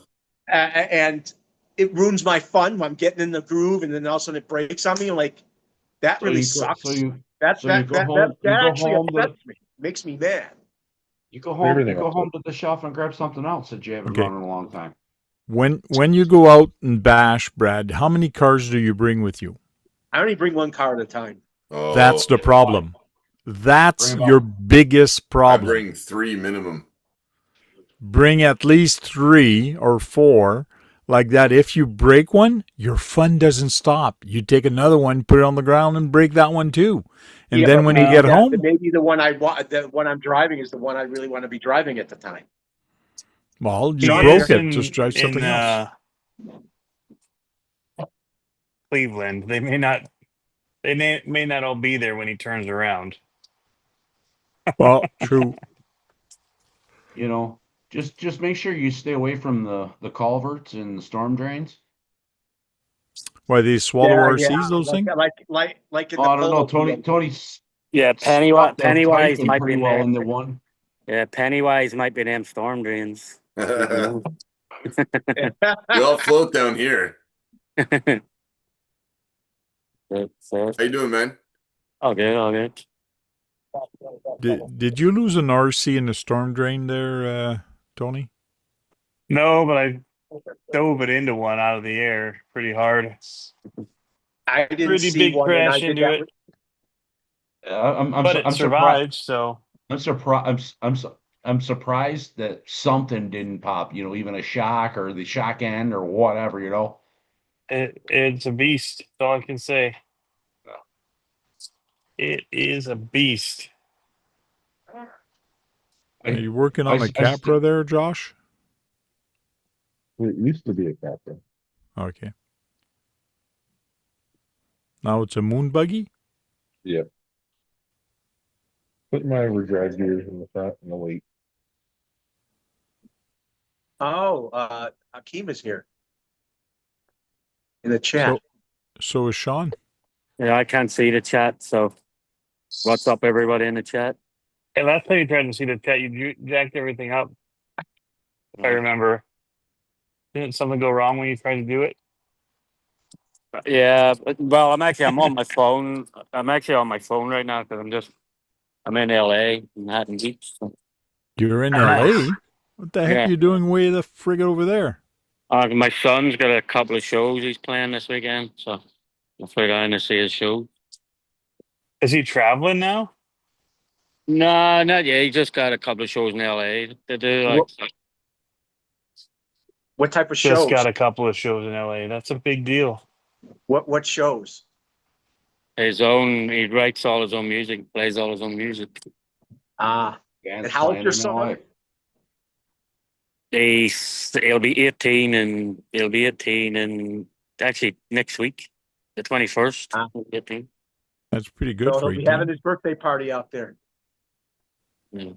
and it ruins my fun when I'm getting in the groove, and then all of a sudden it breaks on me. Like that really sucks. That actually upsets me. Makes me mad. You go home. Everything You go else home to the shelf and grab something else that you haven't Okay. run in a long time. When you go out and bash, Brad, how many cars do you bring with you? I only bring one car at a time. Oh, That's the problem. That's Bring 'em your biggest I problem. bring 3 minimum. Bring at least 3 or 4 like that. If you break one, your fun doesn't stop. You take another one, put it on the ground, and break that one too. And then when you get home, maybe the one the one I'm driving is the one I really want to be driving at the time. well, you John, broke you're it. Just drive something else. Cleveland. They may not all be there when he turns around. Well, true. You know, just make sure you stay away from the culverts and the storm drains. Why they swallow RCs? Those things. Like in Oh, the I don't know. polo Tony's Yeah, stuck that Pennywise pipe in might be pretty in well there. into one. Yeah, Pennywise might be them storm drains. You all float down here. So, How you doing, man? all good. Did you lose an RC in the storm drain there, Tony? No, but I dove it into one out of the air pretty hard. I didn't Pretty see big one, and I crash did into that it. I'm It surprised. survived, so I'm surprised. I'm surprised that something didn't pop. You know, even a shock or the shock end or whatever. You know. it's a beast. That's all I can say. It is a beast. Are you working on a Capra there, Josh? It used to be a Capra. Okay. Now it's a moon buggy? Yep. Put my overdrive gears in the front and the weight. Oh, Hakeem is here in the chat. So is Sean. Yeah, I can't see the chat. So, what's up, everybody in the chat? Hey, last time you tried to see the chat, you jacked everything up. If I remember. Didn't something go wrong when you tried to do it? Yeah, well, I'm on my phone. I'm actually on my phone right now because I'm in LA, Manhattan Beach. So. You're in Nice. LA? What the heck Yeah. are you doing way the frigate over there? My son's got a couple of shows he's playing this weekend, so I figured I'm gonna see his show. Is he traveling now? No, not yet. He just got a couple of shows in LA to do. Like, What type of Just shows? got a couple of shows in LA. That's a big deal. What shows? his own. He writes all his own music, plays all his own music. Ah, Yeah, and it's how old's playing your in son? LA. He'll be 18, and he'll be 18, and actually next week, the 21st. Ah. 18. That's pretty good So for he'll be 18. having his birthday party out there. Yeah.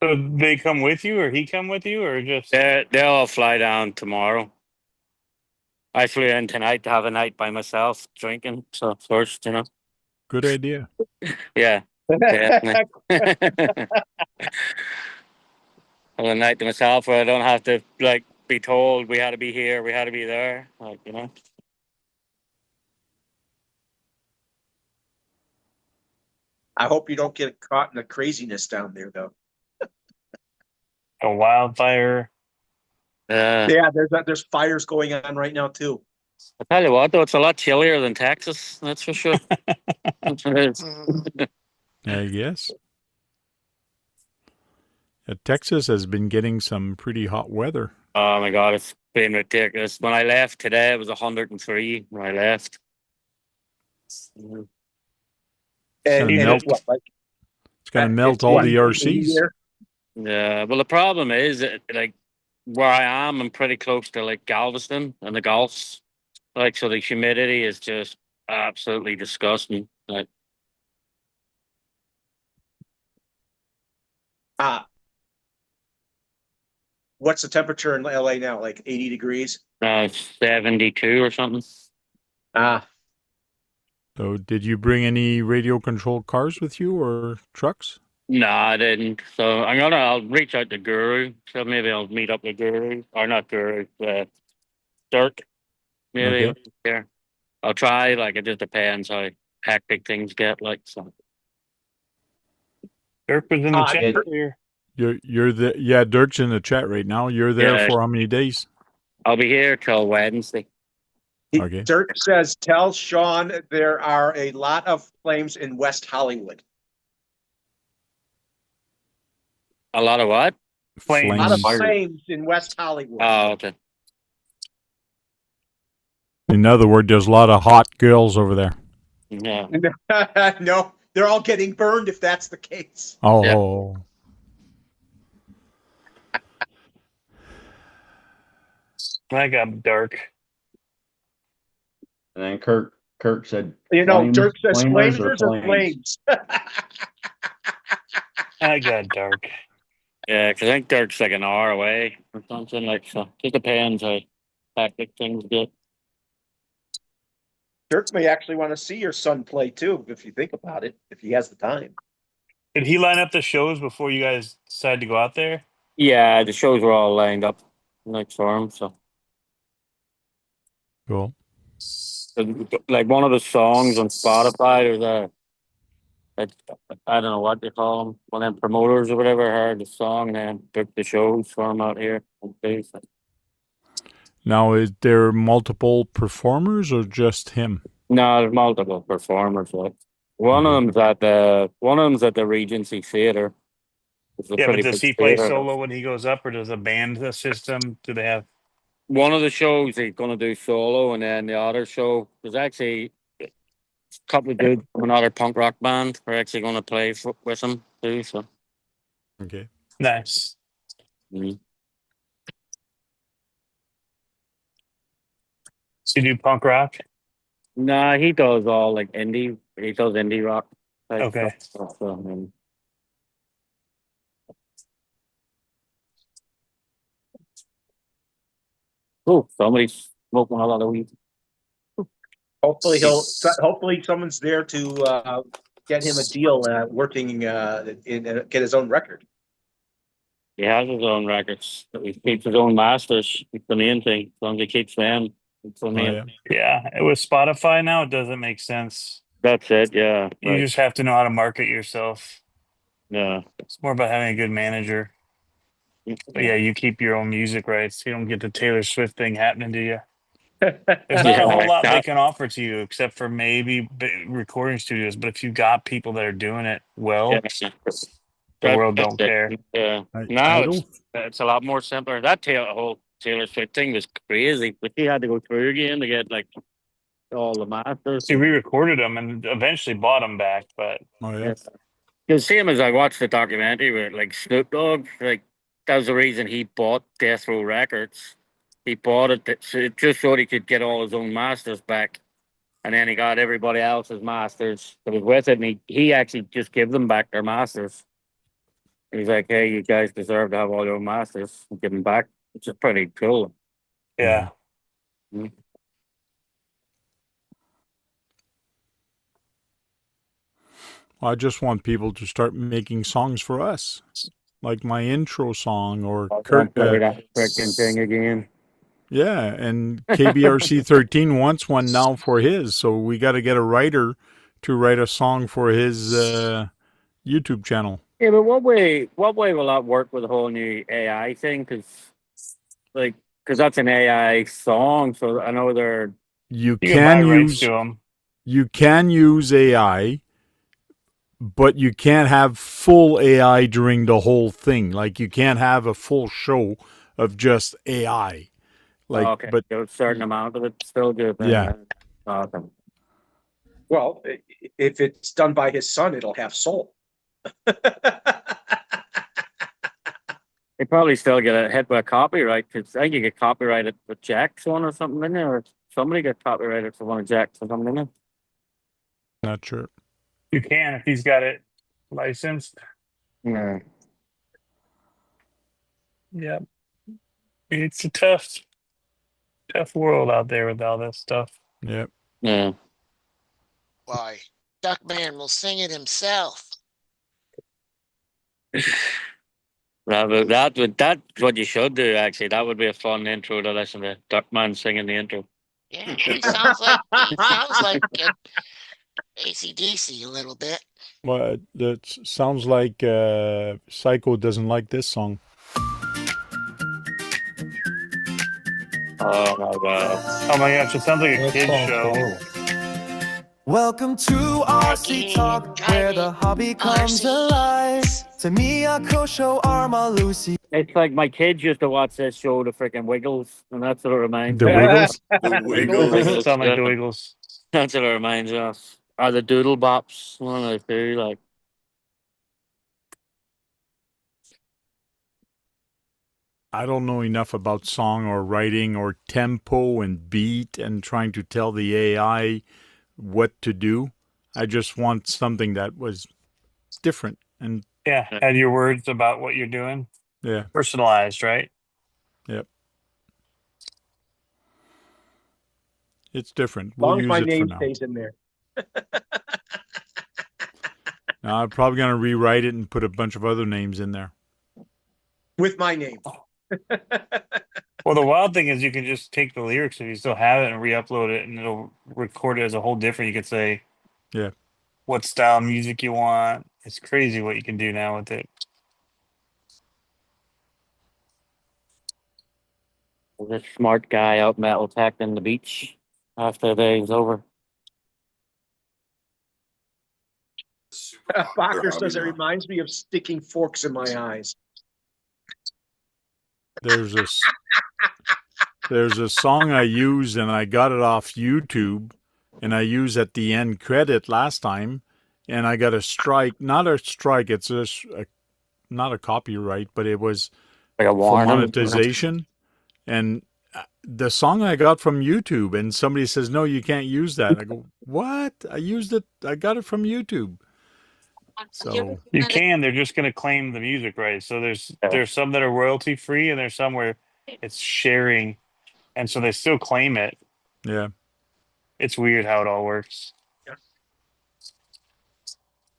So they come with you, or he come with you, or just? They'll all fly down tomorrow. I flew in tonight to have a night by myself drinking. So first, Good idea. yeah, definitely. Have a night to myself where I don't have to like be told we had to be here, we had to be there. Like. I hope you don't get caught in the craziness down there, though. A wildfire. Yeah, there's fires going on right now too. I tell you what, though, it's a lot chillier than Texas. That's for sure. I guess. Texas has been getting some pretty hot weather. Oh my God, it's been ridiculous. When I left today, it was 103 when I left. Gonna And melt. it's what, like It's going to melt it's all what, the 80 RCs. there? Yeah, well, the problem is that, like, where I am, I'm pretty close to like Galveston and the Gulfs. Like, so the humidity is just absolutely disgusting. Like, What's the temperature in LA now? Like 80 degrees? 72 or something. Ah, So, did you bring any radio controlled cars with you or trucks? No, I didn't. So I'll reach out to Guru. So maybe I'll meet up with Guru, or not Guru, Dirk. Maybe. Okay. Yeah. I'll try. Like, it just depends how hectic things get. Like, so. Dirk was in the chat it- here. You're the yeah. Dirk's in the chat right now. You're there Yeah. for how many days? I'll be here till Wednesday. Okay. Dirk says, tell Sean there are a lot of flames in West Hollywood. A lot of what? Flames. A lot of Flames. flames in West Hollywood. Oh, okay. In other words, there's a lot of hot girls over there. Yeah. No, they're all getting burned if that's the case. Oh. I got Dirk. And then Kirk said, You know, flames, Dirk says flamers flamers or or flames. I got Dirk. Yeah, because I think Dirk's like an hour away or something. Like, so just depends how hectic things get. Dirk may actually want to see your son play too, if you think about it, if he has the time. Did he line up the shows before you guys decided to go out there? Yeah, the shows were all lined up next for him. So, Cool. like, one of the songs on Spotify, there's I don't know what they call them, one of them promoters or whatever, heard the song and then took the shows for him out here. Now, is there multiple performers or just him? No, there's multiple performers. Like, one of them's at the Regency Theater. Yeah, but does he play solo when he goes up, or does a band assist him? Do they have? One of the shows he's going to do solo, and then the other show there's actually a couple of dudes from another punk rock band are actually going to play with him too. So, Okay. Nice. mm-hmm. So you do punk rock? Nah, he does all like indie. He does indie rock type Okay. stuff. So, Oh, somebody's smoking a lot of weed. Hopefully someone's there to get him a deal working get his own record. He has his own records. He keeps his own masters. It's the main thing. As long as he keeps them, it's the main. yeah. Yeah, with Spotify now, it doesn't make sense. That's it. Yeah. You just have to know how to market yourself. Yeah. It's more about having a good manager. But yeah, you keep your own music rights. You don't get the Taylor Swift thing happening to you. There's not a whole lot they can offer to you except for maybe recording studios. But if you got people that are doing it well, the world don't care. Yeah. I Now don't. it's a lot more simpler. That whole Taylor Swift thing was crazy, but he had to go through again to get like all the masters. See, we recorded them and eventually bought them back, but Oh yeah. Because same as I watched the documentary with like Snoop Dogg, like that was the reason he bought Death Row Records. He bought it just so he could get all his own masters back, and then he got everybody else's masters that was with it, and he actually just gave them back their masters. He's like, "Hey, you guys deserve to have all your own masters and give them back," which is pretty cool. yeah. I just want people to start making songs for us, like my intro song or Kurt. That freaking thing again. Yeah, and KBRC 13 wants one now for his, so we got to get a writer to write a song for his YouTube channel. Yeah, but what way will that work with the whole new AI thing? Because that's an AI song, so I know they're You You can can buy rights use to them. you can use AI, but you can't have full AI during the whole thing. Like you can't have a full show of just AI. Like, okay. but There's a certain amount of it still good. Yeah. Awesome. Well, if it's done by his son, it'll have soul. They probably still get hit by copyright because I think you get copyrighted for Jack's one or something in there, or somebody get copyrighted for one of Jack's or something in there. not sure. You can if he's got it licensed. Yeah. Yeah. It's a tough world out there with all this stuff. Yep. Yeah. Why? Duckman will sing it himself. That's what you should do. Actually, that would be a fun intro to listen to. Duckman singing the intro. Yeah, he sounds like AC/DC a little bit. Well, that sounds like Psycho doesn't like this song. Oh my god! Oh my gosh, it sounds like a That kid's sounds show. horrible. Welcome to RC Talk, where the hobby comes alive. To me, a Kosho Arma Lucy. It's like my kids used to watch this show, The Freaking Wiggles, and that's what it reminds The me. Wiggles? The Wiggles. Sound like the Wiggles. That's what it reminds us. Or the Doodle Bops, one of the two. Like, I don't know enough about song or writing or tempo and beat and trying to tell the AI what to do. I just want something that was different and Yeah, add your words about what you're doing. yeah. Personalized, right? Yep. It's different. As long We'll as my use it for name now. stays in there. Now I'm probably going to rewrite it and put a bunch of other names in there. With my name. Well, the wild thing is you can just take the lyrics if you still have it and re-upload it, and it'll record it as a whole different. You could say, Yeah. what style of music you want. It's crazy what you can do now with it. this smart guy out metal tacking the beach after the day's over. Fokker says it reminds me of sticking forks in my eyes. There's a song I use and I got it off YouTube and I used at the end credit last time and I got a strike. Not a strike. It's just not a copyright, but it was Like a for warning. monetization. And the song I got from YouTube, and somebody says, "No, you can't use that." I go, "What? I used it. I got it from YouTube." So You can. They're just going to claim the music rights. So there's some that are royalty free, and there's some where it's sharing and so they still claim it. Yeah. It's weird how it all works.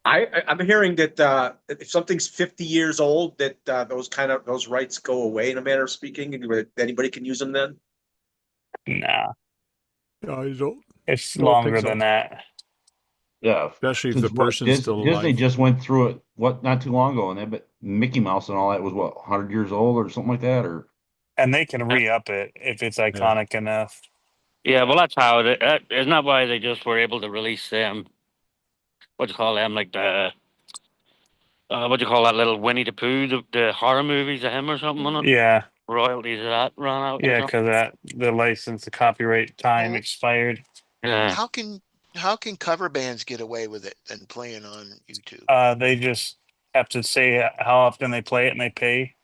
I'm hearing that if something's 50 years old, that those rights go away in a manner of speaking, and anybody can use them then. Nah, I don't. it's Don't longer think so. than that. Yeah. Especially if the Since what, person's still Disney alive. just went through it not too long ago, and they but Mickey Mouse and all that was what 100 years old or something like that, or And they can re-up it if it's iconic enough. Yeah, well, that's how it. Isn't that why they just were able to release them? What do you call them? Like the what do you call that little Winnie the Pooh, the horror movies of him or something on it? Yeah, Royalties of that ran out. yeah, because that the license, the copyright time Well, Or expired. something. Yeah. How can cover bands get away with it than playing on YouTube? They just have to say how often they play it, and they pay.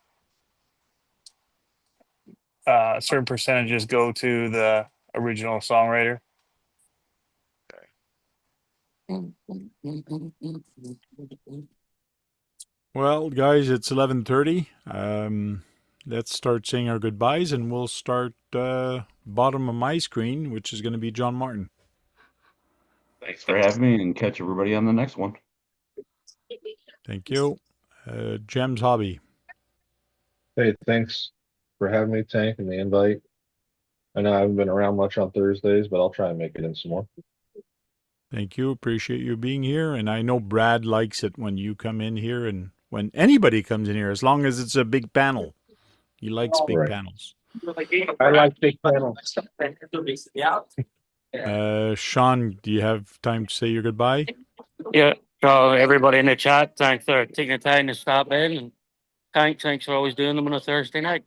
Certain percentages go to the original songwriter. Well, guys, it's 11:30. Let's start saying our goodbyes, and we'll start bottom of my screen, which is going to be John Martin. thanks for having me, and catch everybody on the next one. Thank you. Jem's Hobby. Hey, thanks for having me, Tank, and the invite. I know I haven't been around much on Thursdays, but I'll try and make it in some more. Thank you. Appreciate you being here. And I know Brad likes it when you come in here and when anybody comes in here, as long as it's a big panel. He likes big Right. panels. I like big panels. Sean, do you have time to say your goodbye? Yeah. So everybody in the chat, thanks for taking the time to stop in, and thanks for always doing them on a Thursday night.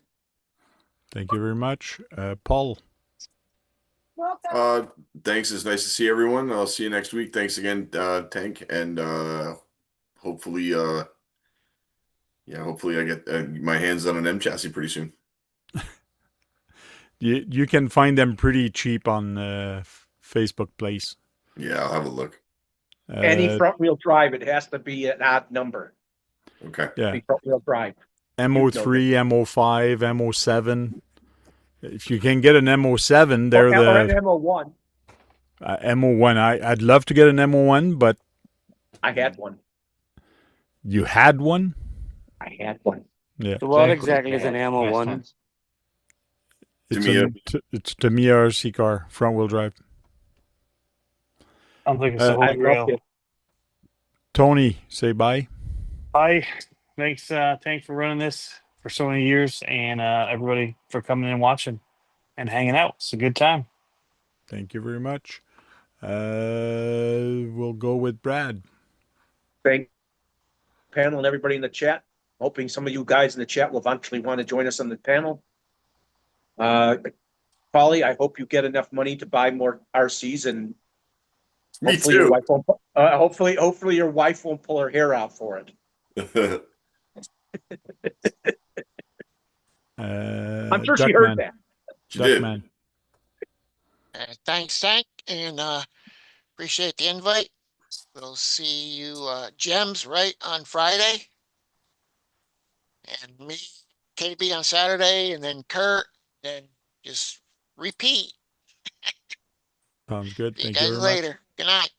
Thank you very much. Paul. Thanks. It's nice to see everyone. I'll see you next week. Thanks again, Tank, and hopefully, hopefully I get my hands on an M chassis pretty soon. You can find them pretty cheap on Facebook Place. Yeah, I'll have a look. Any front wheel drive, it has to be an odd number. Okay. Yeah. Front wheel drive. MO3, MO5, MO7. If you can get an MO7, they're Or the MO1. MO1. I'd love to get an MO1, but I had one. you had one? I had one. Yeah. So what exactly is an ammo one? It's Tamiya RC car, front wheel drive. I don't think it's the I Holy Grail. loved it. Tony, say bye. Hi, thanks, Tank, for running this for so many years, and everybody for coming and watching and hanging out. It's a good time. Thank you very much. We'll go with Brad. Thank panel and everybody in the chat. Hoping some of you guys in the chat will eventually want to join us on the panel. Polly, I hope you get enough money to buy more RCs, and Me hopefully your too. wife won't, hopefully your wife won't pull her hair out for it. I'm sure she heard that. She did. Duckman. Thanks, Tank, and appreciate the invite. We'll see you, Gems, right on Friday. And me, KB on Saturday, and then Kurt, and just repeat. Sounds good. See you Thank you guys very later. much. Good night.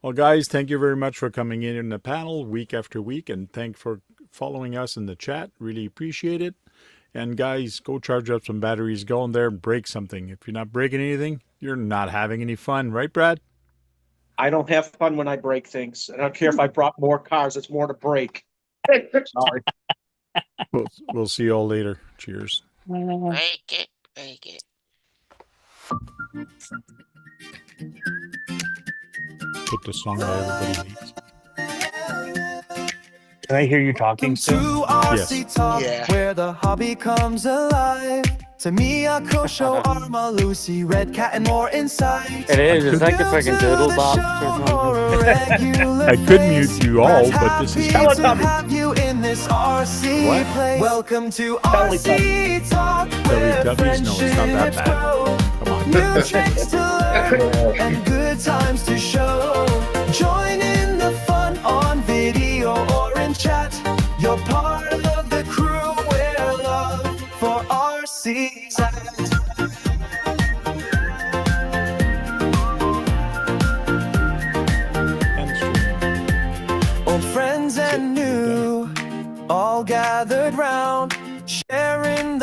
Well, guys, thank you very much for coming in the panel week after week, and thank for following us in the chat. Really appreciate it. And guys, go charge up some batteries. Go in there and break something. If you're not breaking anything, you're not having any fun, right, Brad? I don't have fun when I break things. I don't care if I brought more cars. It's more to break. Sorry. We'll see you all later. Cheers. Break it. Break it. Put the song that everybody hates. Can I hear you talking still? To RC Yes. Talk, Yeah. where the hobby comes alive. Tamiya, Kosho, Arma, Lucy, Red Cat, and more insight. It is. It's like the freaking doodle box or something. I could mute you all, but this is Teletubbies. to have you in this RC What? place. Welcome to Teletubbies. RC Talk, where Teletubbies? No, it's not that friendships bad. grow. Come on. New tricks to learn and good times to show.